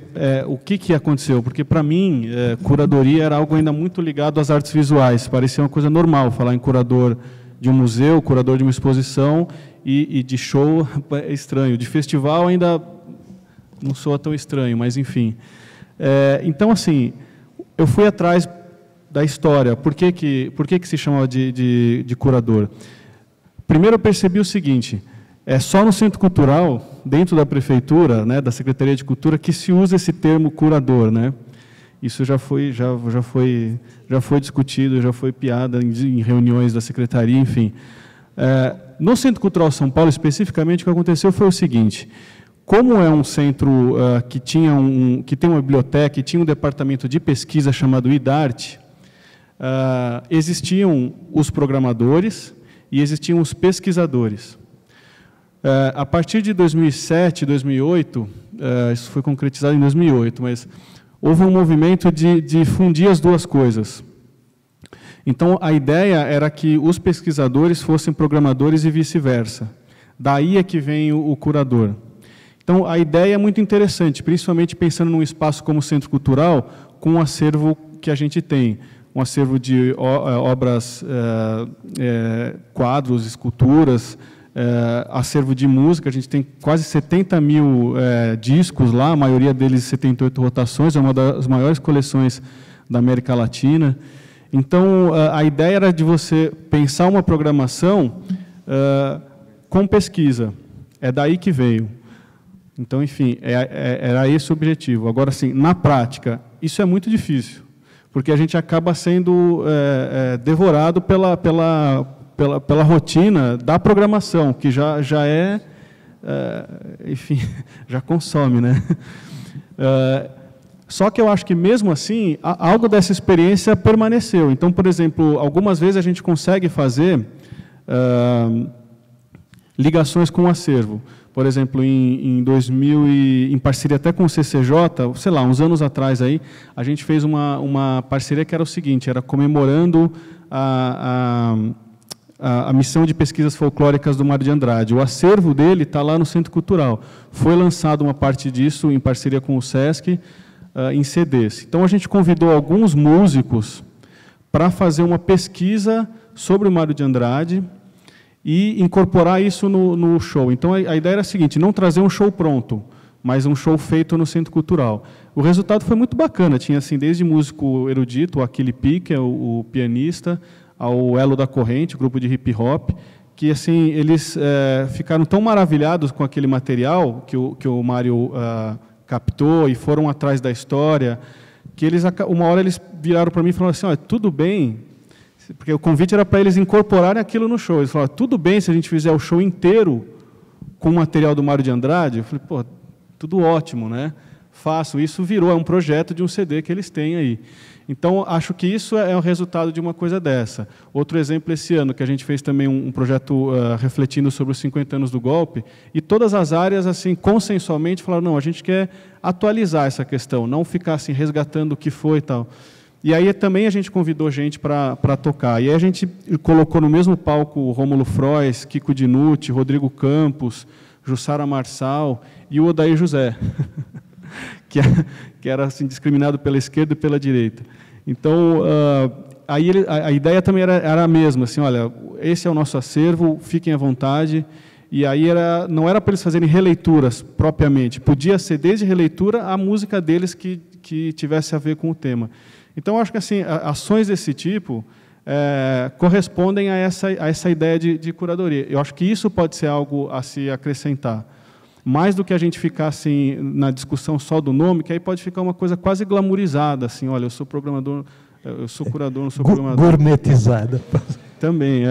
o que aconteceu, porque, para mim, curadoria era algo ainda muito ligado às artes visuais. Parecia uma coisa normal falar em curador de um museu, curador de uma exposição, e de show é estranho. De festival ainda não soa tão estranho, mas, enfim. Então, assim, eu fui atrás da história. Por que se chamava de curador? Primeiro, eu percebi o seguinte... É só no Centro Cultural, dentro da Prefeitura, né, da Secretaria de Cultura, que se usa esse termo curador, né? Isso já foi discutido, já foi piada em reuniões da Secretaria, enfim. No Centro Cultural São Paulo, especificamente, o que aconteceu foi o seguinte, como é um centro que tem uma biblioteca e tinha um departamento de pesquisa chamado IDARTE, existiam os programadores e existiam os pesquisadores. A partir de 2007, 2008, isso foi concretizado em 2008, mas houve um movimento de fundir as duas coisas. Então, a ideia era que os pesquisadores fossem programadores e vice-versa. Daí é que vem o curador. Então, a ideia é muito interessante, principalmente pensando num espaço como o Centro Cultural, com o acervo que a gente tem. Um acervo de obras, quadros, esculturas, acervo de música. A gente tem quase 70 mil discos lá, a maioria deles 78 rotações, é uma das maiores coleções da América Latina. Então, a ideia era de você pensar uma programação com pesquisa. É daí que veio. Então, enfim, era esse o objetivo. Agora, sim, na prática, isso é muito difícil, porque a gente acaba sendo devorado pela rotina da programação, que já é, enfim, já consome, né? Só que eu acho que, mesmo assim, algo dessa experiência permaneceu. Então, por exemplo, algumas vezes a gente consegue fazer ligações com o acervo. Por exemplo, em 2000, em parceria até com o CCJ, sei lá, uns anos atrás, aí, a gente fez uma parceria que era o seguinte, era comemorando a missão de pesquisas folclóricas do Mário de Andrade. O acervo dele está lá no Centro Cultural. Foi lançado uma parte disso em parceria com o SESC, em CDs. Então, a gente convidou alguns músicos para fazer uma pesquisa sobre o Mário de Andrade e incorporar isso no show. Então, a ideia era a seguinte, não trazer um show pronto, mas um show feito no Centro Cultural. O resultado foi muito bacana, tinha assim, desde músico erudito, o Aquile Pique, o pianista, ao Elo da Corrente, o grupo de hip-hop, que assim, eles ficaram tão maravilhados com aquele material que o Mário captou e foram atrás da história, que uma hora eles viraram para mim e falaram assim, olha, tudo bem, porque o convite era para eles incorporarem aquilo no show. Eles falaram, tudo bem se a gente fizer o show inteiro com o material do Mário de Andrade? Eu falei, pô, tudo ótimo, né? Faço. Isso virou um projeto de um CD que eles têm aí. Então, acho que isso é o resultado de uma coisa dessa. Outro exemplo, esse ano, que a gente fez também um projeto refletindo sobre os 50 anos do golpe, e todas as áreas, assim, consensualmente, falaram, não, a gente quer atualizar essa questão, não ficar assim, resgatando o que foi e tal. E aí também a gente convidou gente para tocar. E aí a gente colocou no mesmo palco o Rômulo Frois, Kiko Dinucci, Rodrigo Campos, Jussara Marçal e o Odair José, que era assim, discriminado pela esquerda e pela direita. Então, aí a ideia também era a mesma, assim, olha, esse é o nosso acervo, fiquem à vontade. E aí não era para eles fazerem releituras propriamente, podia ser desde releitura a música deles que tivesse a ver com o tema. Então, acho que assim, ações desse tipo correspondem a essa ideia de curadoria. Eu acho que isso pode ser algo a se acrescentar. Mais do que a gente ficar assim, na discussão só do nome, que aí pode ficar uma coisa quase glamourizada, assim, olha, eu sou programador, eu sou curador, não sou programador. Gourmetizada. Também,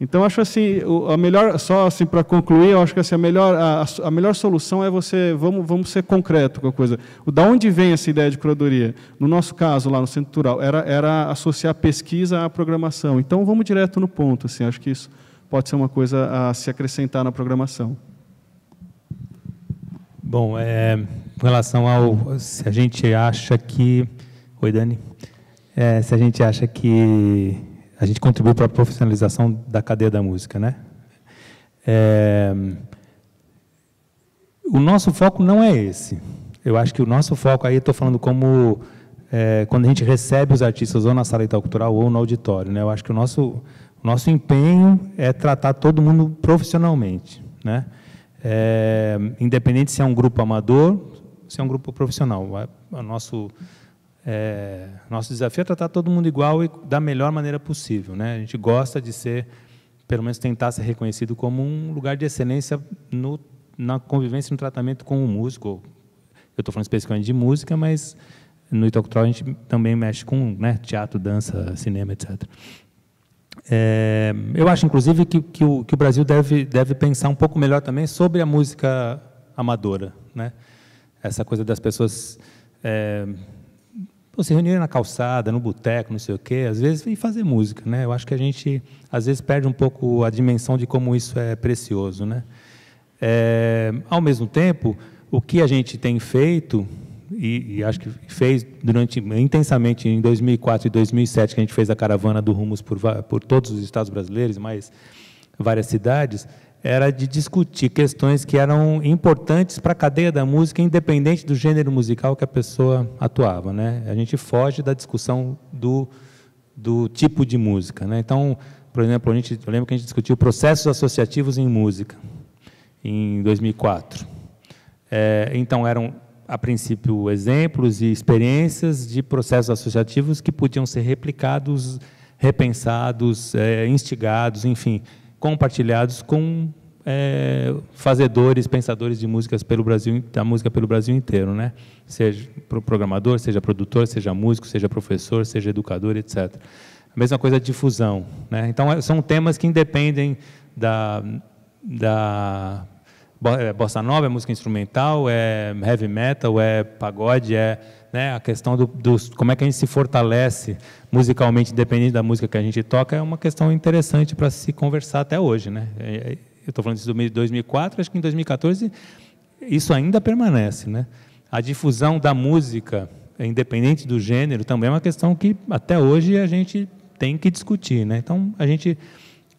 Então, acho assim, a melhor, só assim para concluir, eu acho que assim, a melhor solução é vamos ser concreto com a coisa. Da onde vem essa ideia de curadoria? No nosso caso, lá no Centro Cultural, era associar pesquisa à programação. Então, vamos direto no ponto. Assim, acho que isso pode ser uma coisa a se acrescentar na programação. Bom, com relação se a gente acha que... Oi, Dani. Se a gente acha que a gente contribui para a profissionalização da cadeia da música, né? O nosso foco não é esse. Eu acho que o nosso foco, aí estou falando como quando a gente recebe os artistas ou na sala cultural ou no auditório, né? Eu acho que o nosso empenho é tratar todo mundo profissionalmente, né? Independente se é um grupo amador, se é um grupo profissional. O nosso desafio é tratar todo mundo igual e da melhor maneira possível, né? A gente gosta de ser, pelo menos tentar ser reconhecido como um lugar de excelência na convivência e no tratamento com o músico. Eu estou falando especificamente de música, mas no Itacultural a gente também mexe com, né, teatro, dança, cinema, etc. Eu acho, inclusive, que o Brasil deve pensar um pouco melhor também sobre a música amadora, né? Essa coisa das pessoas se reunirem na calçada, no boteco, não sei o quê, às vezes, e fazer música, né? Eu acho que a gente, às vezes, perde um pouco a dimensão de como isso é precioso, né? Ao mesmo tempo, o que a gente tem feito, e acho que fez intensamente em 2004 e 2007, que a gente fez a caravana do Rumos por todos os estados brasileiros, mais várias cidades, era de discutir questões que eram importantes para a cadeia da música, independente do gênero musical que a pessoa atuava, né? A gente foge da discussão do tipo de música, né? Então, por exemplo, eu lembro que a gente discutiu processos associativos em música, em 2004. Então, eram, a princípio, exemplos e experiências de processos associativos que podiam ser replicados, repensados, instigados, enfim, compartilhados com fazedores, pensadores de músicas pelo Brasil, da música pelo Brasil inteiro, né? Seja programador, seja produtor, seja músico, seja professor, seja educador, etc. A mesma coisa de difusão, né? Então, são temas que independem da bossa nova, é música instrumental, é heavy metal, é pagode, né, a questão como é que a gente se fortalece musicalmente, independente da música que a gente toca, é uma questão interessante para se conversar até hoje, né? Eu estou falando disso de 2004, acho que em 2014 isso ainda permanece, né? A difusão da música, independente do gênero, também é uma questão que até hoje a gente tem que discutir, né? Então, a gente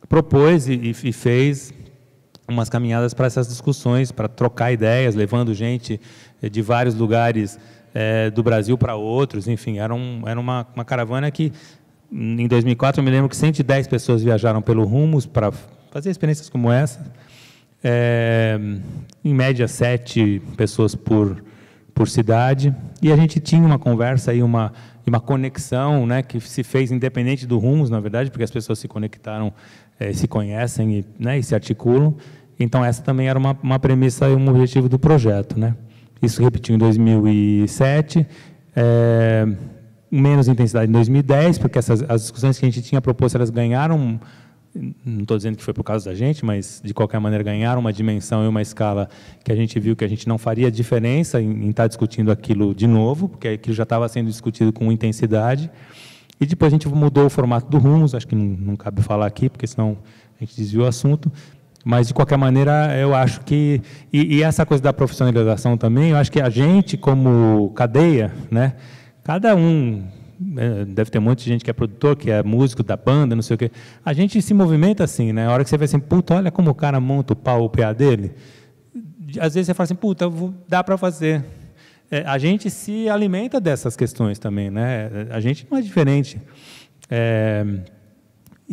propôs e fez umas caminhadas para essas discussões, para trocar ideias, levando gente de vários lugares do Brasil para outros, enfim, era uma caravana que, em 2004, eu me lembro que 110 pessoas viajaram pelo Rumos para fazer experiências como essa, em média 7 pessoas por cidade, e a gente tinha uma conversa e uma conexão, né, que se fez independente do Rumos, na verdade, porque as pessoas se conectaram, se conhecem e se articulam. Então, essa também era uma premissa e um objetivo do projeto, né? Isso repetiu em 2007, menos intensidade em 2010, porque as discussões que a gente tinha proposto, elas ganharam, não estou dizendo que foi por causa da gente, mas, de qualquer maneira, ganharam uma dimensão e uma escala que a gente viu que a gente não faria diferença em estar discutindo aquilo de novo, porque aquilo já estava sendo discutido com intensidade. E depois a gente mudou o formato do Rumos, acho que não cabe falar aqui, porque senão a gente desviou o assunto. Mas, de qualquer maneira, eu acho que... E essa coisa da profissionalização também, eu acho que a gente, como cadeia, né, cada um... deve ter um monte de gente que é produtor, que é músico da banda, não sei o quê. A gente se movimenta assim, né? A hora que você vê assim, puta, olha como o cara monta o PA dele. Às vezes você fala assim, puta, dá para fazer. A gente se alimenta dessas questões também, né? A gente não é diferente.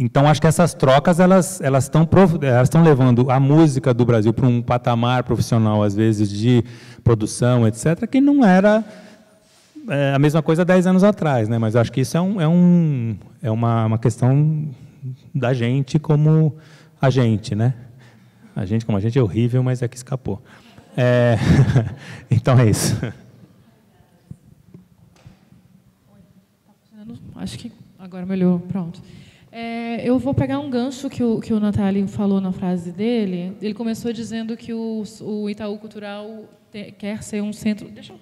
Então, acho que essas trocas elas estão levando a música do Brasil para um patamar profissional, às vezes, de produção, etc., que não era a mesma coisa 10 anos atrás, né? Mas acho que isso é uma questão da gente como a gente, né? A gente como a gente é horrível, mas é que escapou. Então, é isso. Acho que agora melhorou. Pronto. Eu vou pegar um gancho que o Natália falou na frase dele. Ele começou dizendo que o Itaú Cultural quer ser um centro... Deixa eu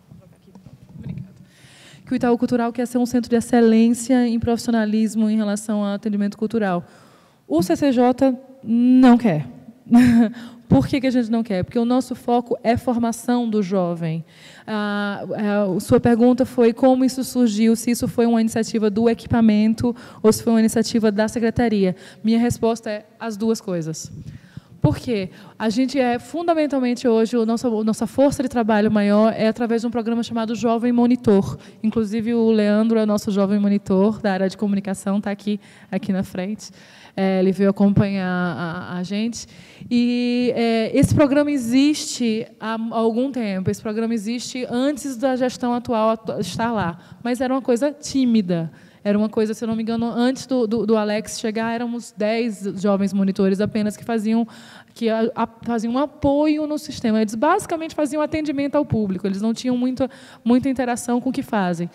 colocar aqui. Obrigada. Que o Itaú Cultural quer ser um centro de excelência em profissionalismo em relação ao atendimento cultural. O CCJ não quer. Por que a gente não quer? Porque o nosso foco é formação do jovem. Sua pergunta foi como isso surgiu, se isso foi uma iniciativa do equipamento ou se foi uma iniciativa da secretaria. Minha resposta é as duas coisas. Por quê? A gente fundamentalmente, hoje, nossa força de trabalho maior é através de um programa chamado Jovem Monitor. Inclusive, o Leandro é nosso jovem monitor da área de comunicação, está aqui na frente. Ele veio acompanhar a gente. E esse programa existe há algum tempo. Esse programa existe antes da gestão atual estar lá. Mas era uma coisa tímida. Era uma coisa, se eu não me engano, antes do Alex chegar, éramos 10 jovens monitores apenas que faziam um apoio no sistema. Eles basicamente faziam atendimento ao público. Eles não tinham muita interação com o que fazem.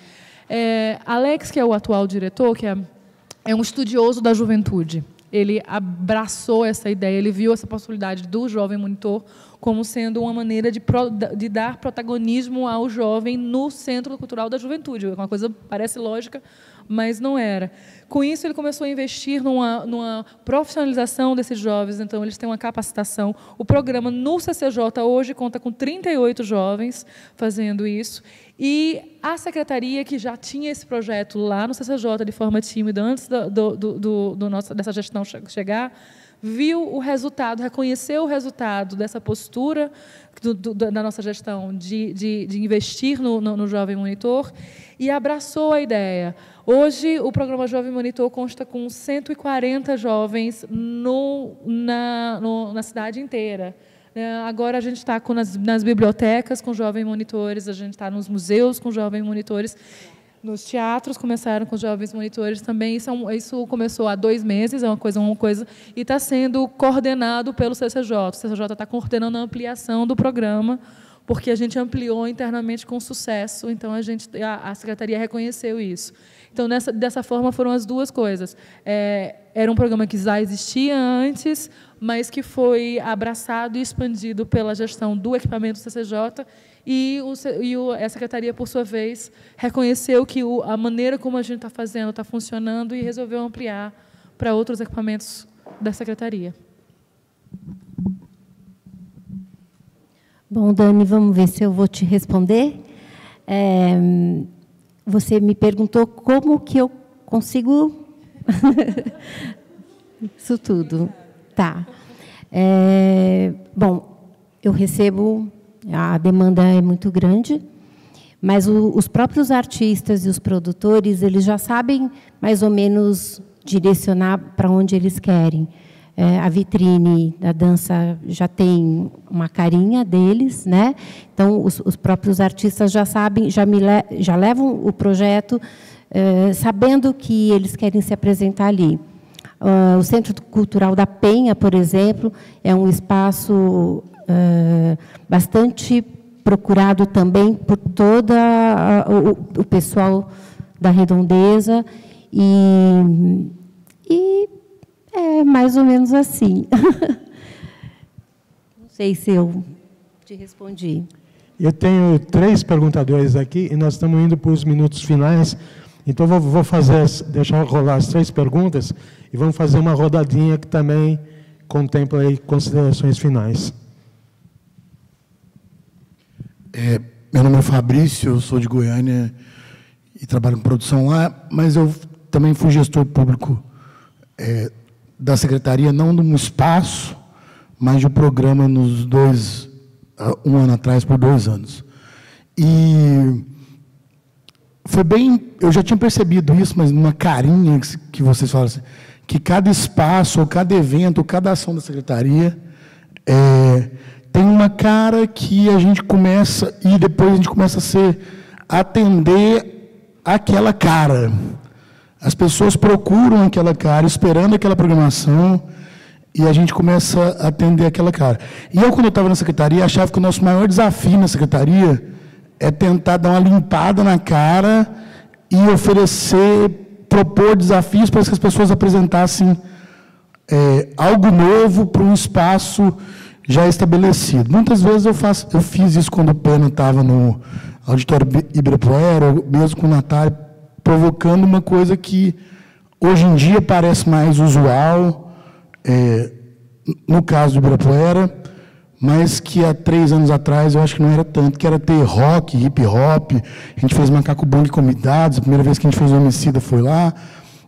Alex, que é o atual diretor, que é um estudioso da juventude. Ele abraçou essa ideia, ele viu essa possibilidade do jovem monitor como sendo uma maneira de dar protagonismo ao jovem no Centro Cultural da Juventude. Uma coisa parece lógica, mas não era. Com isso, ele começou a investir numa profissionalização desses jovens, então eles têm uma capacitação. O programa no CCJ hoje conta com 38 jovens fazendo isso, e a secretaria, que já tinha esse projeto lá no CCJ de forma tímida, antes dessa gestão chegar, viu o resultado, reconheceu o resultado dessa postura da nossa gestão de investir no Jovem Monitor e abraçou a ideia. Hoje, o programa Jovem Monitor consta com 140 jovens na cidade inteira. Agora, a gente está nas bibliotecas com jovens monitores, a gente está nos museus com jovens monitores, nos teatros começaram com jovens monitores também. Isso começou há 2 meses, é uma coisa, e está sendo coordenado pelo CCJ. O CCJ está coordenando a ampliação do programa, porque a gente ampliou internamente com sucesso, então a secretaria reconheceu isso. Então, dessa forma, foram as duas coisas. Era um programa que já existia antes, mas que foi abraçado e expandido pela gestão do equipamento do CCJ, e a secretaria, por sua vez, reconheceu que a maneira como a gente está fazendo está funcionando e resolveu ampliar para outros equipamentos da secretaria. Bom, Dani, vamos ver se eu vou te responder. Você me perguntou como que eu consigo isso tudo. Tá. Bom, eu recebo, a demanda é muito grande, mas os próprios artistas e os produtores, eles já sabem mais ou menos direcionar para onde eles querem. A vitrine da dança já tem uma carinha deles, né? Então, os próprios artistas já sabem, já levam o projeto sabendo que eles querem se apresentar ali. O Centro Cultural da Penha, por exemplo, é um espaço bastante procurado também por todo o pessoal da Redondeza, e é mais ou menos assim. Não sei se eu te respondi. Eu tenho 3 perguntadores aqui e nós estamos indo para os minutos finais. Então, vou deixar rolar as 3 perguntas e vamos fazer uma rodadinha que também contempla aí considerações finais. Meu nome é Fabrício, eu sou de Goiânia e trabalho com produção lá, mas eu também fui gestor público da secretaria, não de um espaço, mas de um programa um ano atrás, por 2 anos. E foi bem, eu já tinha percebido isso, mas numa carinha que vocês falam assim, que cada espaço, ou cada evento, ou cada ação da secretaria tem uma cara que a gente começa, e depois a gente começa a atender aquela cara. As pessoas procuram aquela cara, esperando aquela programação, e a gente começa a atender aquela cara. E eu, quando eu estava na secretaria, achava que o nosso maior desafio na secretaria é tentar dar uma limpada na cara e propor desafios para que as pessoas apresentassem algo novo para um espaço já estabelecido. Muitas vezes eu fiz isso quando o Pena estava no Auditório Ibirapuera, ou mesmo com o Natália, provocando uma coisa que hoje em dia parece mais usual, no caso do Ibirapuera, mas que há 3 anos atrás eu acho que não era tanto, que era ter rock, hip hop. A gente fez Macaco Bang Convidados, a primeira vez que a gente fez o Homicida foi lá.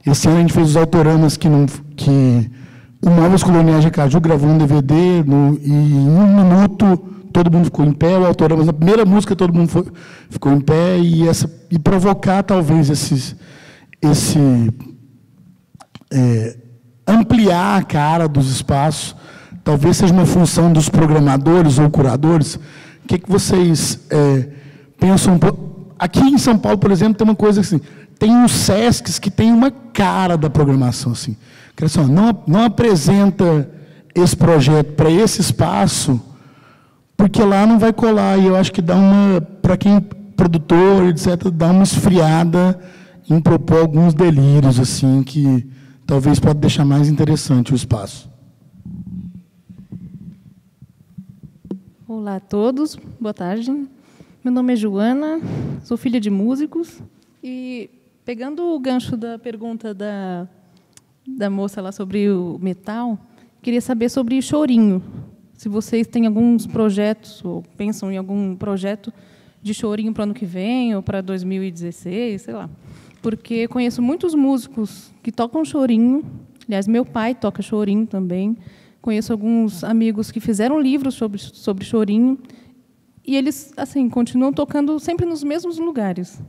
Esse ano a gente fez os Autoramas que o Móveis Coloniais de Caju gravou um DVD, e em 1 minuto todo mundo ficou em pé, o Autoramas, na primeira música todo mundo ficou em pé, e provocar talvez ampliar a cara dos espaços, talvez seja uma função dos programadores ou curadores. O que vocês pensam? Aqui em São Paulo, por exemplo, tem uma coisa assim, tem uns SESCs que tem uma cara da programação, assim. Não apresenta esse projeto para esse espaço, porque lá não vai colar, e eu acho que dá para quem é produtor, etc., dá uma esfriada em propor alguns delírios, assim, que talvez pode deixar mais interessante o espaço. Olá a todos, boa tarde. Meu nome é Joana, sou filha de músicos, e Pegando o gancho da pergunta da moça lá sobre o metal, queria saber sobre chorinho. Se vocês têm alguns projetos, ou pensam em algum projeto de chorinho para o ano que vem, ou para 2016, sei lá. Porque conheço muitos músicos que tocam chorinho. Aliás, meu pai toca chorinho também. Conheço alguns amigos que fizeram livros sobre chorinho. E eles, assim, continuam tocando sempre nos mesmos lugares.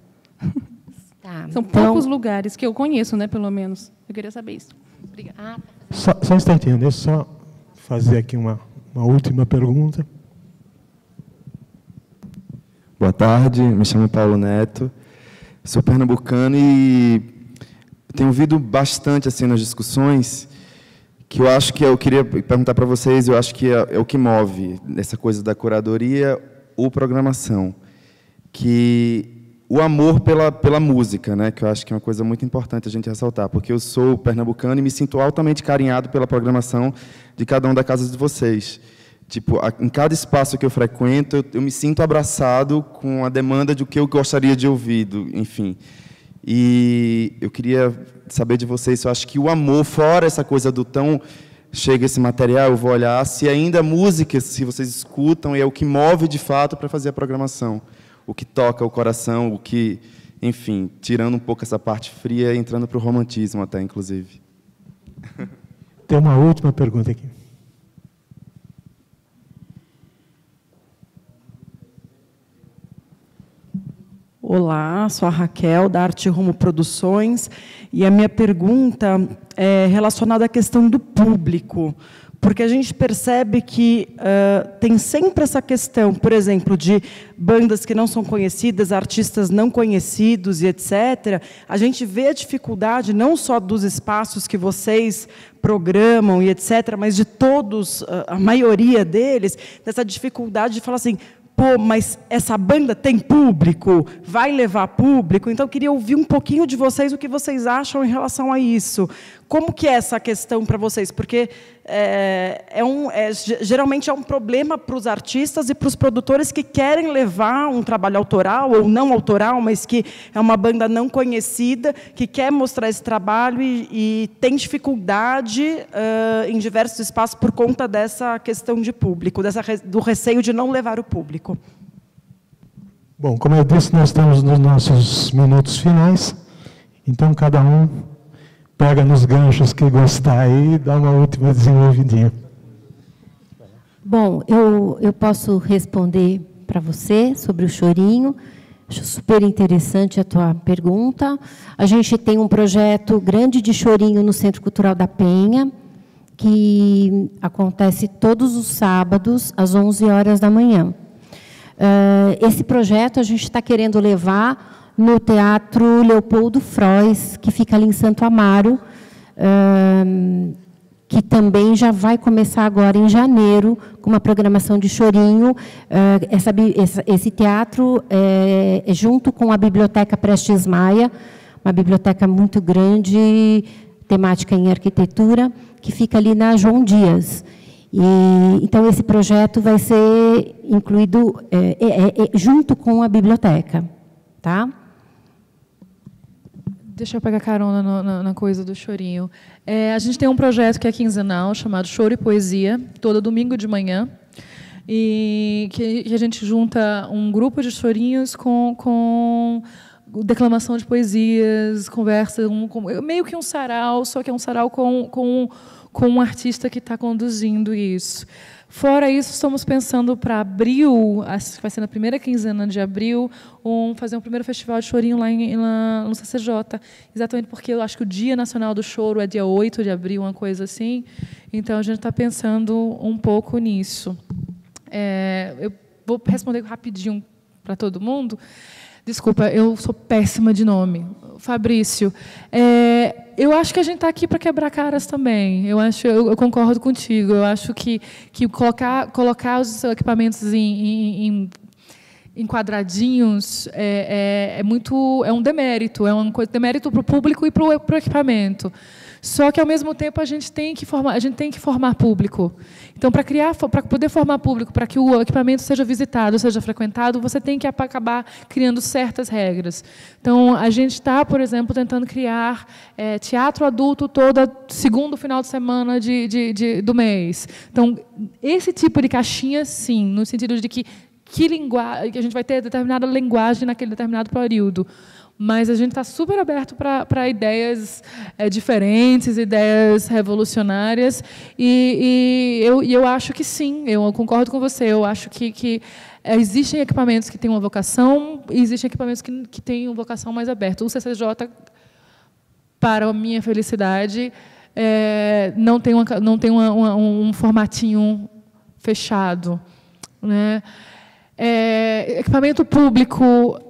Tá, São poucos lugares que eu conheço, né, pelo menos. Eu queria saber isso. Obrigada. Só um instantinho, deixa eu só fazer aqui uma última pergunta. Boa tarde, me chamo Paulo Neto, sou pernambucano e tenho ouvido bastante assim nas discussões, que eu acho que eu queria perguntar para vocês, eu acho que é o que move essa coisa da curadoria ou programação, que o amor pela música, né, que eu acho que é uma coisa muito importante a gente ressaltar, porque eu sou pernambucano e me sinto altamente carinhado pela programação de cada uma das casas de vocês. Tipo, em cada espaço que eu frequento, eu me sinto abraçado com a demanda de o que eu gostaria de ouvir, enfim. E eu queria saber de vocês, eu acho que o amor, fora essa coisa do tão chega esse material, eu vou olhar, se ainda a música, se vocês escutam, é o que move de fato para fazer a programação. O que toca o coração, o que, enfim, tirando um pouco essa parte fria, entrando para o romantismo até, inclusive. Tem uma última pergunta aqui. Olá, sou a Raquel, da Arte Rumo Produções, e a minha pergunta é relacionada à questão do público, porque a gente percebe que tem sempre essa questão, por exemplo, de bandas que não são conhecidas, artistas não conhecidos e etc. A gente vê a dificuldade não só dos espaços que vocês programam e etc., mas de todos, a maioria deles, dessa dificuldade de falar assim, pô, mas essa banda tem público? Vai levar público? Então, eu queria ouvir um pouquinho de vocês, o que vocês acham em relação a isso. Como que é essa questão para vocês? Porque geralmente é um problema para os artistas e para os produtores que querem levar um trabalho autoral ou não autoral, mas que é uma banda não conhecida, que quer mostrar esse trabalho e tem dificuldade em diversos espaços por conta dessa questão de público, do receio de não levar o público. Bom, como eu disse, nós estamos nos nossos minutos finais, então cada um pega nos ganchos que gostar aí e dá uma última desenvolvidinha. Bom, eu posso responder para você sobre o chorinho. Acho super interessante a tua pergunta. A gente tem um projeto grande de chorinho no Centro Cultural da Penha, que acontece todos os sábados, às 11 horas da manhã. Esse projeto a gente está querendo levar no Teatro Leopoldo Frois, que fica ali em Santo Amaro, que também já vai começar agora em janeiro, com uma programação de chorinho. Esse teatro é junto com a Biblioteca Prestes Maia, uma biblioteca muito grande, temática em arquitetura, que fica ali na João Dias. Então, esse projeto vai ser incluído junto com a biblioteca. Tá? Deixa eu pegar carona na coisa do chorinho. A gente tem um projeto que é quinzenal, chamado Choro e Poesia, todo domingo de manhã, e que a gente junta um grupo de chorinhos com declamação de poesias, conversa, meio que um sarau, só que é um sarau com um artista que está conduzindo isso. Fora isso, estamos pensando para abril, acho que vai ser na primeira quinzena de abril, fazer um primeiro festival de chorinho lá no CCJ, exatamente porque eu acho que o Dia Nacional do Choro é dia 8 de abril, uma coisa assim. Então, a gente está pensando um pouco nisso. Eu vou responder rapidinho para todo mundo. Desculpa, eu sou péssima de nome. Fabrício, eu acho que a gente está aqui para quebrar caras também. Eu concordo contigo. Eu acho que colocar os equipamentos em quadradinhos é um demérito, é uma coisa demérito para o público e para o equipamento. Só que ao mesmo tempo a gente tem que formar público. Então, para poder formar público, para que o equipamento seja visitado, seja frequentado, você tem que acabar criando certas regras. Então, a gente está, por exemplo, tentando criar teatro adulto todo segundo final de semana do mês. Então, esse tipo de caixinha, sim, no sentido de que a gente vai ter determinada linguagem naquele determinado período. Mas a gente está super aberto para ideias diferentes, ideias revolucionárias, e eu acho que sim, eu concordo com você, eu acho que existem equipamentos que têm uma vocação, e existem equipamentos que têm uma vocação mais aberta. O CCJ, para a minha felicidade, não tem um formatinho fechado, né? Equipamento público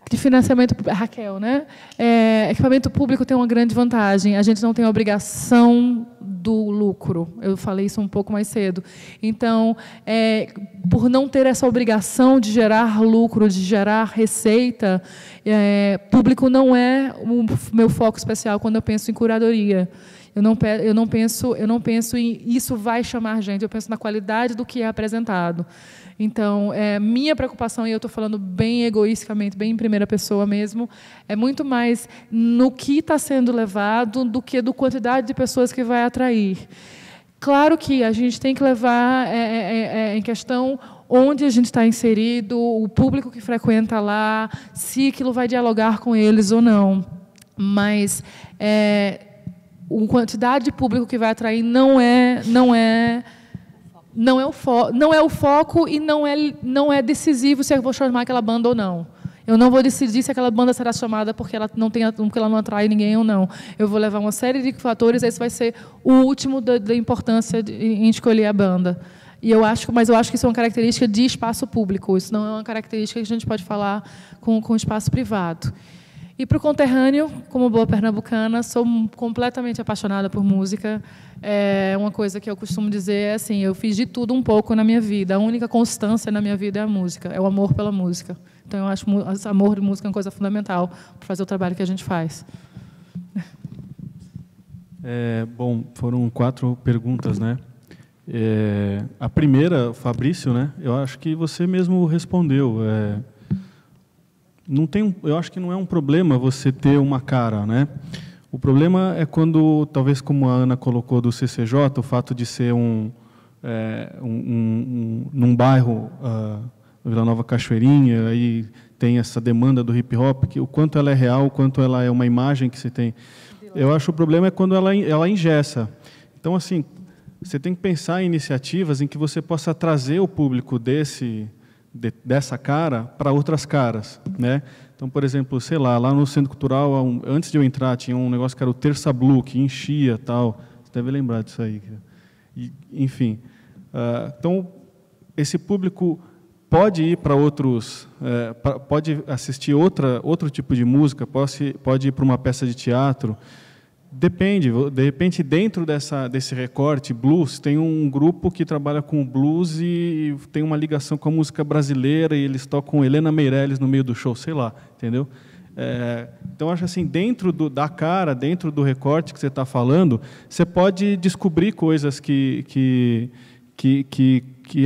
de financiamento, Raquel, né? Equipamento público tem uma grande vantagem. A gente não tem a obrigação do lucro. Eu falei isso um pouco mais cedo. Então, por não ter essa obrigação de gerar lucro, de gerar receita, público não é o meu foco especial quando eu penso em curadoria. Eu não penso em isso vai chamar gente. Eu penso na qualidade do que é apresentado. Então, minha preocupação, e eu estou falando bem egoisticamente, bem em primeira pessoa mesmo, é muito mais no que está sendo levado do que do quantidade de pessoas que vai atrair. Claro que a gente tem que levar em questão onde a gente está inserido, o público que frequenta lá, se aquilo vai dialogar com eles ou não. Mas a quantidade de público que vai atrair não é o foco e não é decisivo se eu vou chamar aquela banda ou não. Eu não vou decidir se aquela banda será chamada porque ela não atrai ninguém ou não. Eu vou levar uma série de fatores, esse vai ser o último da importância em escolher a banda. Mas eu acho que isso é uma característica de espaço público, isso não é uma característica que a gente pode falar com espaço privado. E para o conterrâneo, como boa pernambucana, sou completamente apaixonada por música. Uma coisa que eu costumo dizer assim, eu fiz de tudo um pouco na minha vida. A única constância na minha vida é a música, é o amor pela música. Então, eu acho que amor de música é uma coisa fundamental para fazer o trabalho que a gente faz. Bom, foram 4 perguntas, né? A primeira, Fabrício, né? Eu acho que você mesmo respondeu. Eu acho que não é um problema você ter uma cara, né? O problema é quando, talvez como a Ana colocou do CCJ, o fato de ser num bairro, Vila Nova Cachoeirinha, aí tem essa demanda do hip hop, o quanto ela é real, o quanto ela é uma imagem que se tem. Eu acho que o problema é quando ela engessa. Então, assim, você tem que pensar em iniciativas em que você possa trazer o público dessa cara para outras caras, né? Então, por exemplo, sei lá no Centro Cultural, antes de eu entrar, tinha um negócio que era o Terça Blue, que enchia, tal. Você deve lembrar disso aí. Enfim. Então, esse público pode ir para outros, pode assistir outro tipo de música, pode ir para uma peça de teatro. Depende. De repente, dentro desse recorte blues, tem um grupo que trabalha com blues e tem uma ligação com a música brasileira e eles tocam Helena Meirelles no meio do show, sei lá, entendeu? Então, acho assim, dentro da cara, dentro do recorte que você está falando, você pode descobrir coisas que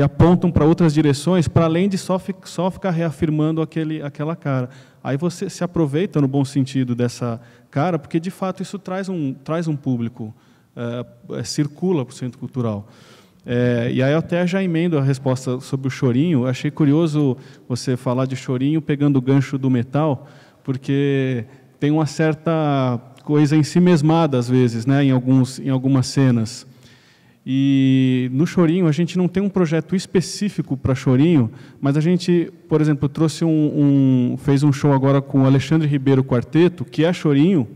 apontam para outras direções, para além de só ficar reafirmando aquela cara. Aí você se aproveita, no bom sentido, dessa cara, porque, de fato, isso traz um público, circula para o Centro Cultural. E aí eu até já emendo a resposta sobre o chorinho. Achei curioso você falar de chorinho pegando o gancho do metal, porque tem uma certa coisa ensimesmada, às vezes, né, em algumas cenas. E no chorinho a gente não tem um projeto específico para chorinho, mas a gente, por exemplo, trouxe fez um show agora com o Alexandre Ribeiro Quarteto, que é chorinho,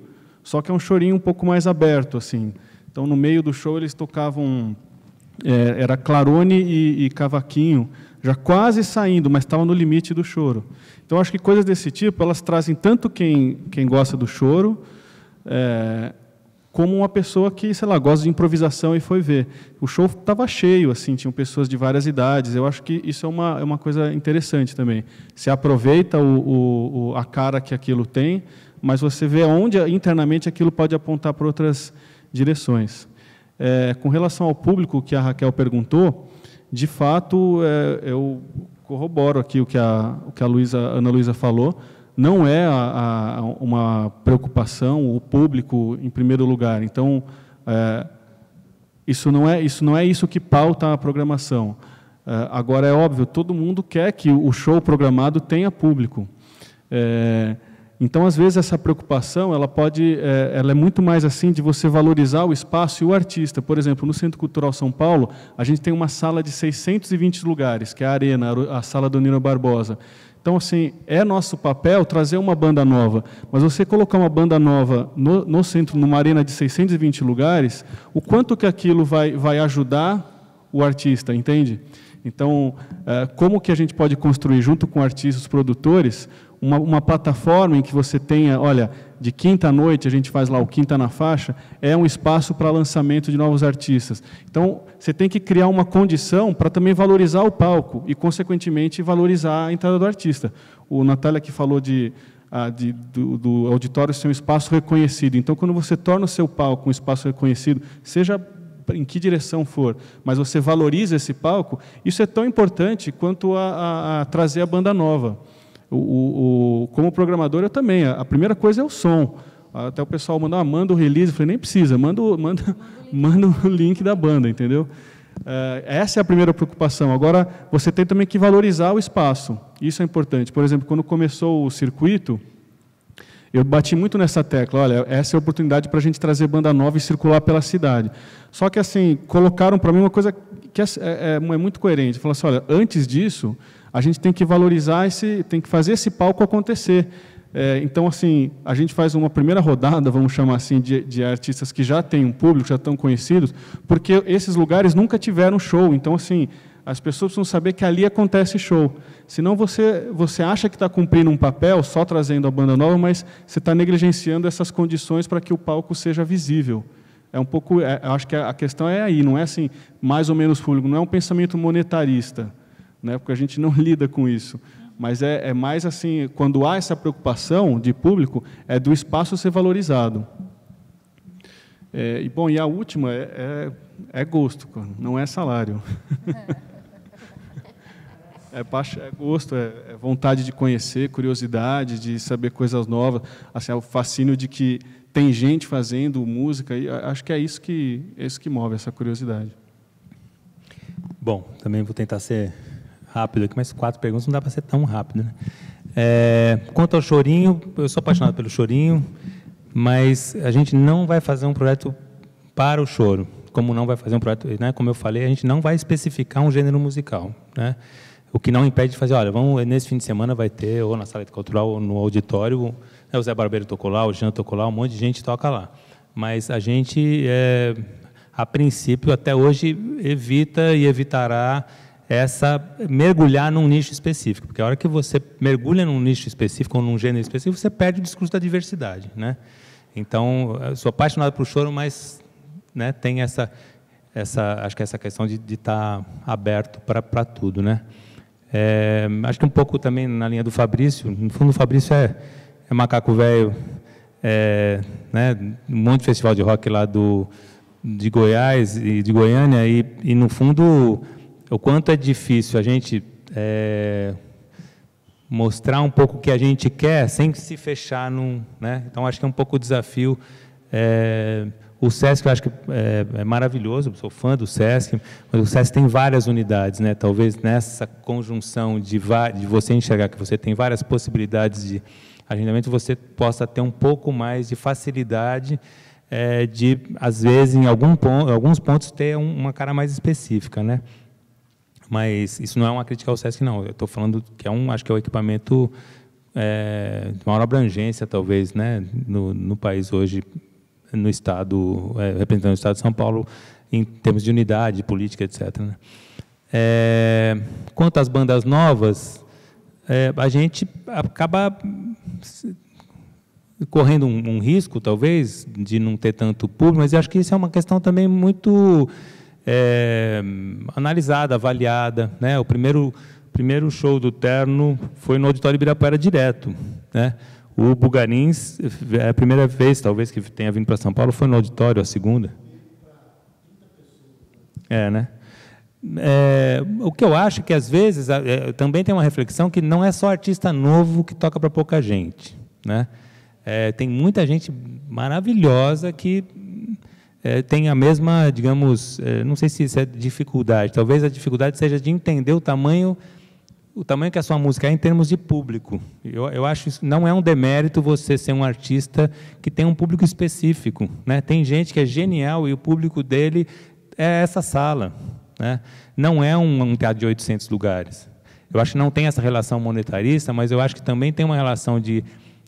só que é um chorinho um pouco mais aberto, assim. Então, no meio do show eles tocavam era clarone e cavaquinho, já quase saindo, mas estava no limite do choro. Então, acho que coisas desse tipo elas trazem tanto quem gosta do choro, como uma pessoa que, sei lá, gosta de improvisação e foi ver. O show estava cheio, assim, tinham pessoas de várias idades. Eu acho que isso é uma coisa interessante também. Você aproveita a cara que aquilo tem, mas você vê onde internamente aquilo pode apontar para outras direções. Com relação ao público que a Raquel perguntou, de fato, eu corroboro aqui o que a Ana Luísa falou. Não é uma preocupação o público em primeiro lugar. Então, isso não é isso que pauta a programação. Agora, é óbvio, todo mundo quer que o show programado tenha público. Então, às vezes, essa preocupação ela é muito mais assim de você valorizar o espaço e o artista. Por exemplo, no Centro Cultural São Paulo, a gente tem uma sala de 620 lugares, que é a Arena, a sala do Nino Barbosa. Então, assim, é nosso papel trazer uma banda nova, mas você colocar uma banda nova no centro, numa arena de 620 lugares, o quanto que aquilo vai ajudar o artista, entende? Então, como que a gente pode construir, junto com artistas, os produtores, uma plataforma em que você tenha, olha, de quinta à noite, a gente faz lá o Quinta na Faixa, é um espaço para lançamento de novos artistas. Então, você tem que criar uma condição para também valorizar o palco e, consequentemente, valorizar a entrada do artista. O Natália que falou do auditório ser um espaço reconhecido. Então, quando você torna o seu palco um espaço reconhecido, seja em que direção for, mas você valoriza esse palco, isso é tão importante quanto a trazer a banda nova. Como programador, eu também. A primeira coisa é o som. Até o pessoal manda o release, eu falei, nem precisa, manda o link da banda, entendeu? Essa é a primeira preocupação. Agora, você tem também que valorizar o espaço. Isso é importante. Por exemplo, quando começou o circuito, eu bati muito nessa tecla, olha, essa é a oportunidade para a gente trazer banda nova e circular pela cidade. Só que, assim, colocaram para mim uma coisa que é muito coerente. Falaram assim, olha, antes disso, a gente tem que valorizar, tem que fazer esse palco acontecer. Então, assim, a gente faz uma primeira rodada, vamos chamar assim, de artistas que já têm um público, já estão conhecidos, porque esses lugares nunca tiveram show. Então, assim, as pessoas precisam saber que ali acontece show. Senão você acha que está cumprindo um papel, só trazendo a banda nova, mas você está negligenciando essas condições para que o palco seja visível. Acho que a questão é aí, não é assim, mais ou menos público, não é um pensamento monetarista, né, porque a gente não lida com isso. Mas é mais assim, quando há essa preocupação de público, é do espaço ser valorizado. E a última é gosto, não é salário. É gosto, é vontade de conhecer, curiosidade, de saber coisas novas, assim, é o fascínio de que tem gente fazendo música, e acho que é isso que move, essa curiosidade. Bom, também vou tentar ser rápido aqui, mas 4 perguntas não dá para ser tão rápido, né? Quanto ao chorinho, eu sou apaixonado pelo chorinho, mas a gente não vai fazer um projeto para o choro, como não vai fazer um projeto, né? Como eu falei, a gente não vai especificar um gênero musical, né? O que não impede de fazer, olha, nesse fim de semana vai ter, ou na sala cultural, ou no auditório, o Zé Barbeiro tocou lá, o Jean tocou lá, um monte de gente toca lá. Mas a gente, a princípio, até hoje, evita e evitará mergulhar num nicho específico, porque a hora que você mergulha num nicho específico ou num gênero específico, você perde o discurso da diversidade, né? Então, eu sou apaixonado por choro, mas, né, tem acho que essa questão de estar aberto para tudo, né? Acho que um pouco também na linha do Fabrício. No fundo, o Fabrício é macaco velho, né, um monte de festival de rock lá de Goiás e de Goiânia, e no fundo, o quanto é difícil a gente mostrar um pouco o que a gente quer sem se fechar né? Então, acho que é um pouco o desafio. O SESC, eu acho que é maravilhoso, sou fã do SESC, mas o SESC tem várias unidades, né? Talvez nessa conjunção de você enxergar que você tem várias possibilidades de agendamento, você possa ter um pouco mais de facilidade de, às vezes, em alguns pontos, ter uma cara mais específica, né? Mas isso não é uma crítica ao SESC, não. Eu estou falando que acho que é o equipamento de maior abrangência, talvez, né, no país hoje, no Estado, representando o Estado de São Paulo, em termos de unidade, política, etc., né? Quanto às bandas novas, a gente acaba correndo um risco, talvez, de não ter tanto público, mas eu acho que isso é uma questão também muito analisada, avaliada, né? O primeiro show do Terno foi no Auditório Ibirapuera direto, né? O Bugarins, a primeira vez, talvez, que tenha vindo para São Paulo, foi no auditório, a segunda. Né? O que eu acho que, às vezes, também tem uma reflexão que não é só artista novo que toca para pouca gente, né? Tem muita gente maravilhosa que tem a mesma, digamos, não sei se isso é dificuldade, talvez a dificuldade seja de entender o tamanho que a sua música é em termos de público. Eu acho que isso não é um demérito você ser um artista que tem um público específico, né? Tem gente que é genial e o público dele é essa sala, né? Não é um teatro de 800 lugares. Eu acho que não tem essa relação monetarista, mas eu acho que também tem uma relação de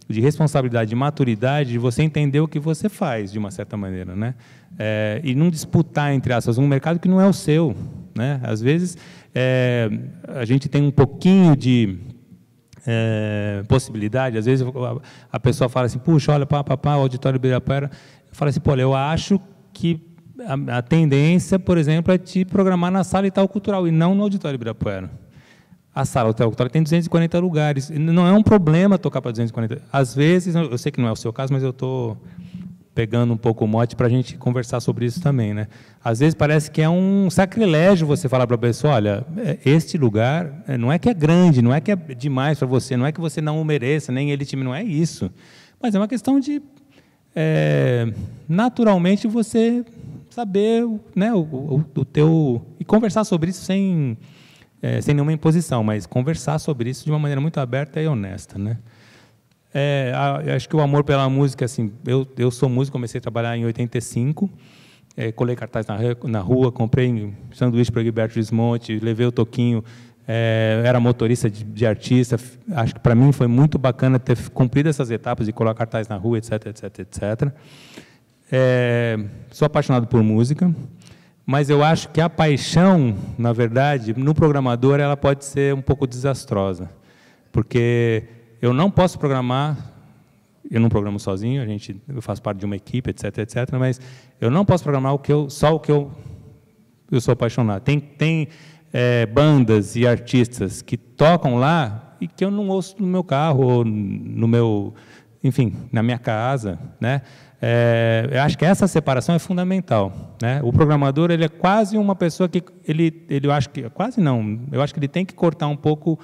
responsabilidade, de maturidade, de você entender o que você faz, de uma certa maneira, né? E não disputar, entre aspas, um mercado que não é o seu, né? Às vezes, a gente tem um pouquinho de possibilidade, às vezes a pessoa fala assim, puxa, olha, o Auditório Ibirapuera, eu falo assim, pô, eu acho que a tendência, por exemplo, é te programar na Sala Itaú Cultural e não no Auditório Ibirapuera. A Sala Itaú Cultural tem 240 lugares. Não é um problema tocar para 240. Às vezes, eu sei que não é o seu caso, mas eu estou pegando um pouco o mote para a gente conversar sobre isso também, né? Às vezes parece que é um sacrilégio você falar para a pessoa, olha, este lugar não é que é grande, não é que é demais para você, não é que você não o mereça, nem ele não é isso. Mas é uma questão de, naturalmente, você saber, né, o teu... E conversar sobre isso sem nenhuma imposição, mas conversar sobre isso de uma maneira muito aberta e honesta, né? Acho que o amor pela música, assim, eu sou músico, comecei a trabalhar em 85, colei cartaz na rua, comprei sanduíche para o Gilberto Gismonti, levei o toquinho, era motorista de artista. Acho que para mim foi muito bacana ter cumprido essas etapas de colar cartaz na rua, etc, etc, etc. Sou apaixonado por música, mas eu acho que a paixão, na verdade, no programador, ela pode ser um pouco desastrosa, porque eu não posso programar, eu não programo sozinho, eu faço parte de uma equipe, etc, etc, mas eu não posso programar só o que eu sou apaixonado. Tem bandas e artistas que tocam lá e que eu não ouço no meu carro, ou no meu, enfim, na minha casa, né? Eu acho que essa separação é fundamental, né? O programador, ele é quase uma pessoa que eu acho que quase não, eu acho que ele tem que cortar um pouco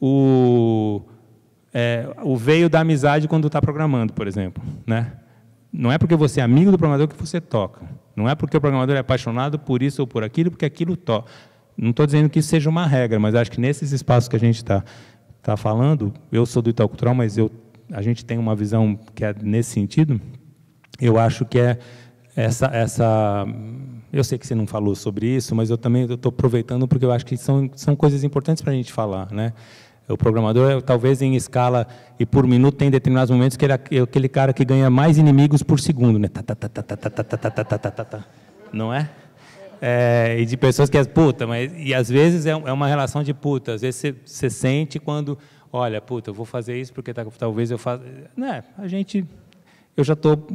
o veio da amizade quando está programando, por exemplo, né? Não é porque você é amigo do programador que você toca, não é porque o programador é apaixonado por isso ou por aquilo, porque aquilo toca. Não estou dizendo que isso seja uma regra, mas acho que nesses espaços que a gente está falando, eu sou do Itaú Cultural, mas a gente tem uma visão que é nesse sentido. Eu acho que essa... Eu sei que você não falou sobre isso, mas eu também estou aproveitando porque eu acho que são coisas importantes para a gente falar, né? O programador, talvez em escala e por minuto, tem determinados momentos que ele é aquele cara que ganha mais inimigos por segundo, né? Não é? E de pessoas que e às vezes é uma relação de puta. Às vezes você sente quando, olha, puta, eu vou fazer isso porque talvez eu faça... Né? Eu já estou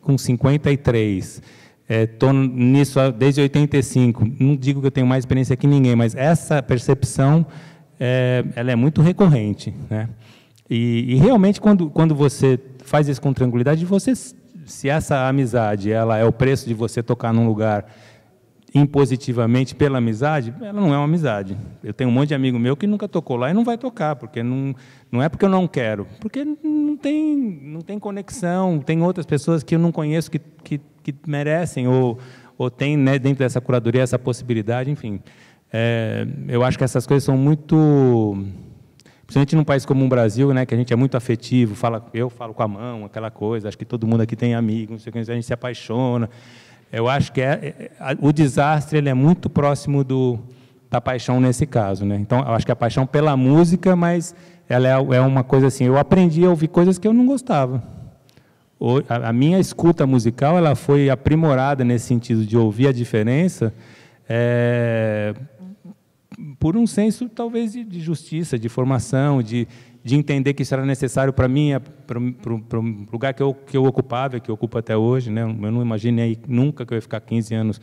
com 53, estou nisso desde 85. Não digo que eu tenho mais experiência que ninguém, mas essa percepção ela é muito recorrente, né? E realmente, quando você faz isso com tranquilidade, se essa amizade ela é o preço de você tocar num lugar impositivamente pela amizade, ela não é uma amizade. Eu tenho um monte de amigo meu que nunca tocou lá e não vai tocar, porque não é porque eu não quero, porque não tem conexão, tem outras pessoas que eu não conheço que merecem, ou tem, né, dentro dessa curadoria essa possibilidade, enfim. Eu acho que essas coisas são muito... Principalmente num país como o Brasil, né, que a gente é muito afetivo, eu falo com a mão, aquela coisa, acho que todo mundo aqui tem amigo, não sei o que, a gente se apaixona. Eu acho que o desastre ele é muito próximo da paixão nesse caso, né? Então, eu acho que a paixão pela música, mas ela é uma coisa assim, eu aprendi a ouvir coisas que eu não gostava. A minha escuta musical ela foi aprimorada nesse sentido de ouvir a diferença, por um senso, talvez, de justiça, de formação, de entender que isso era necessário para mim, para o lugar que eu ocupava, que eu ocupo até hoje, né? Eu não imaginei nunca que eu ia ficar 15 anos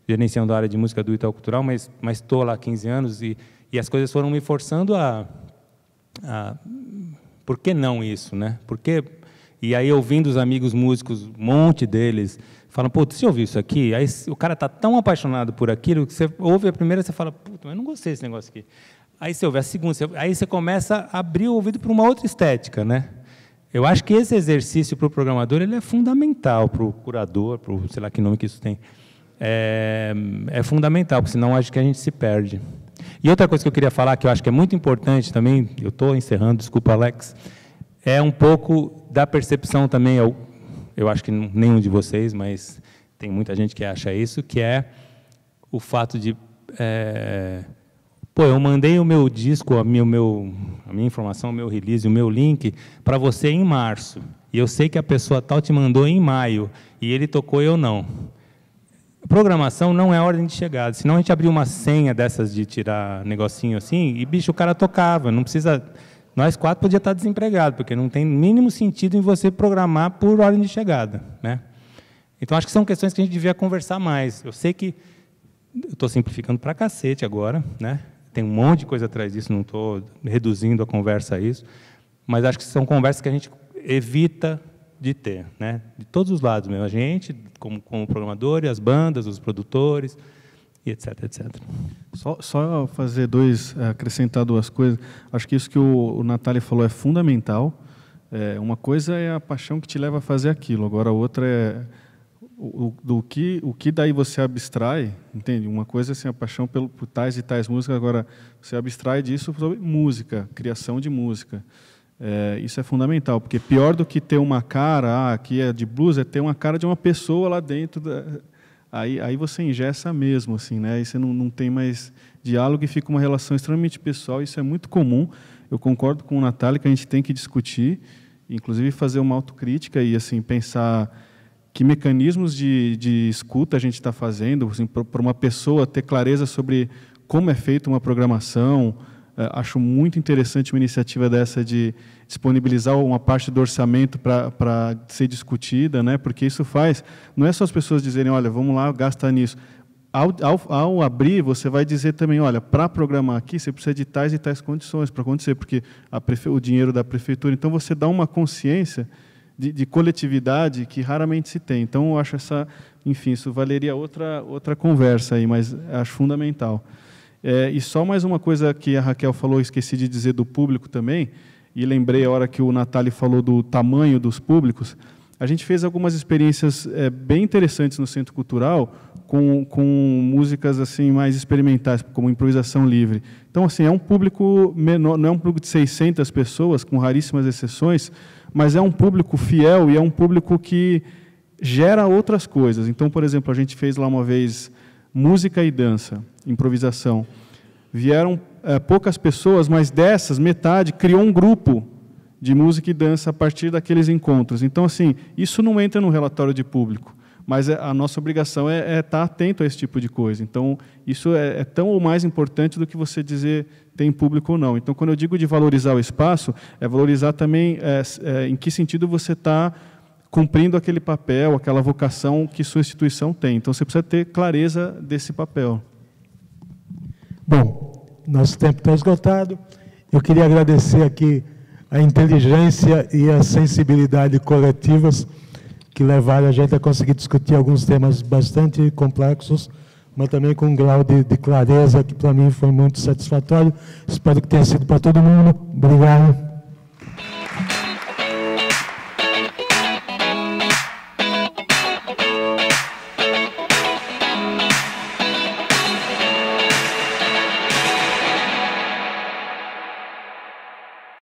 gerenciando a área de música do Itaú Cultural, mas estou lá há 15 anos e as coisas foram me forçando a por que não isso, né? E aí, ouvindo os amigos músicos, um monte deles, falam, pô, você ouviu isso aqui? Aí o cara está tão apaixonado por aquilo que você ouve a primeira e você fala, puta, mas eu não gostei desse negócio aqui. Aí você ouve a segunda, aí você começa a abrir o ouvido para uma outra estética, né? Eu acho que esse exercício para o programador ele é fundamental, para o curador, para o sei lá que nome que isso tem. É fundamental, porque senão acho que a gente se perde. E outra coisa que eu queria falar, que eu acho que é muito importante também, eu estou encerrando, desculpa, Alex, é um pouco da percepção também, eu acho que nenhum de vocês, mas tem muita gente que acha isso, que é o fato de... eu mandei o meu disco, a minha informação, o meu release, o meu link, para você em março, e eu sei que a pessoa tal te mandou em maio, e ele tocou e eu não. Programação não é ordem de chegada, senão a gente abriu uma senha dessas de tirar negocinho assim, e, bicho, o cara tocava, não precisa... Nós 4 podíamos estar desempregados, porque não tem mínimo sentido em você programar por ordem de chegada, né? Então, acho que são questões que a gente devia conversar mais. Eu sei que eu estou simplificando para cacete agora, né? Tem um monte de coisa atrás disso, não estou reduzindo a conversa a isso, mas acho que são conversas que a gente evita de ter, né? De todos os lados mesmo, a gente, como programador, e as bandas, os produtores, e etc, etc. Só fazer acrescentar 2 coisas. Acho que isso que o Natália falou é fundamental. Uma coisa é a paixão que te leva a fazer aquilo, agora a outra é o que daí você abstrai, entende? Uma coisa é assim, a paixão por tais e tais músicas, agora você abstrai disso sobre música, criação de música. Isso é fundamental, porque pior do que ter uma cara, aqui é de blues, é ter uma cara de uma pessoa lá dentro. Aí você engessa mesmo, assim, né? Aí você não tem mais diálogo e fica uma relação extremamente pessoal. Isso é muito comum. Eu concordo com o Natália que a gente tem que discutir, inclusive fazer uma autocrítica e assim pensar que mecanismos de escuta a gente está fazendo, assim, para uma pessoa ter clareza sobre como é feita uma programação. Acho muito interessante uma iniciativa dessa de disponibilizar uma parte do orçamento para ser discutida, né? Porque isso faz... Não é só as pessoas dizerem, olha, vamos lá, gasta nisso. Ao abrir, você vai dizer também, olha, para programar aqui, você precisa de tais e tais condições para acontecer, porque o dinheiro da prefeitura... Então, você dá uma consciência de coletividade que raramente se tem. Então, eu acho enfim, isso valeria outra conversa aí, mas acho fundamental. E só mais uma coisa que a Raquel falou, esqueci de dizer do público também, e lembrei a hora que o Natália falou do tamanho dos públicos. A gente fez algumas experiências bem interessantes no Centro Cultural com músicas assim mais experimentais, como improvisação livre. Então, assim, é um público menor, não é um público de 600 pessoas, com raríssimas exceções, mas é um público fiel e é um público que gera outras coisas. Então, por exemplo, a gente fez lá uma vez música e dança, improvisação. Vieram poucas pessoas, mas dessas, metade criou um grupo de música e dança a partir daqueles encontros. Então, assim, isso não entra no relatório de público, mas a nossa obrigação é estar atento a esse tipo de coisa. Então, isso é tão ou mais importante do que você dizer tem público ou não. Então, quando eu digo de valorizar o espaço, é valorizar também em que sentido você está cumprindo aquele papel, aquela vocação que sua instituição tem. Então, você precisa ter clareza desse papel. Bom, nosso tempo está esgotado. Eu queria agradecer aqui a inteligência e a sensibilidade coletivas que levaram a gente a conseguir discutir alguns temas bastante complexos, mas também com um grau de clareza que, para mim, foi muito satisfatório. Espero que tenha sido para todo mundo. Obrigado.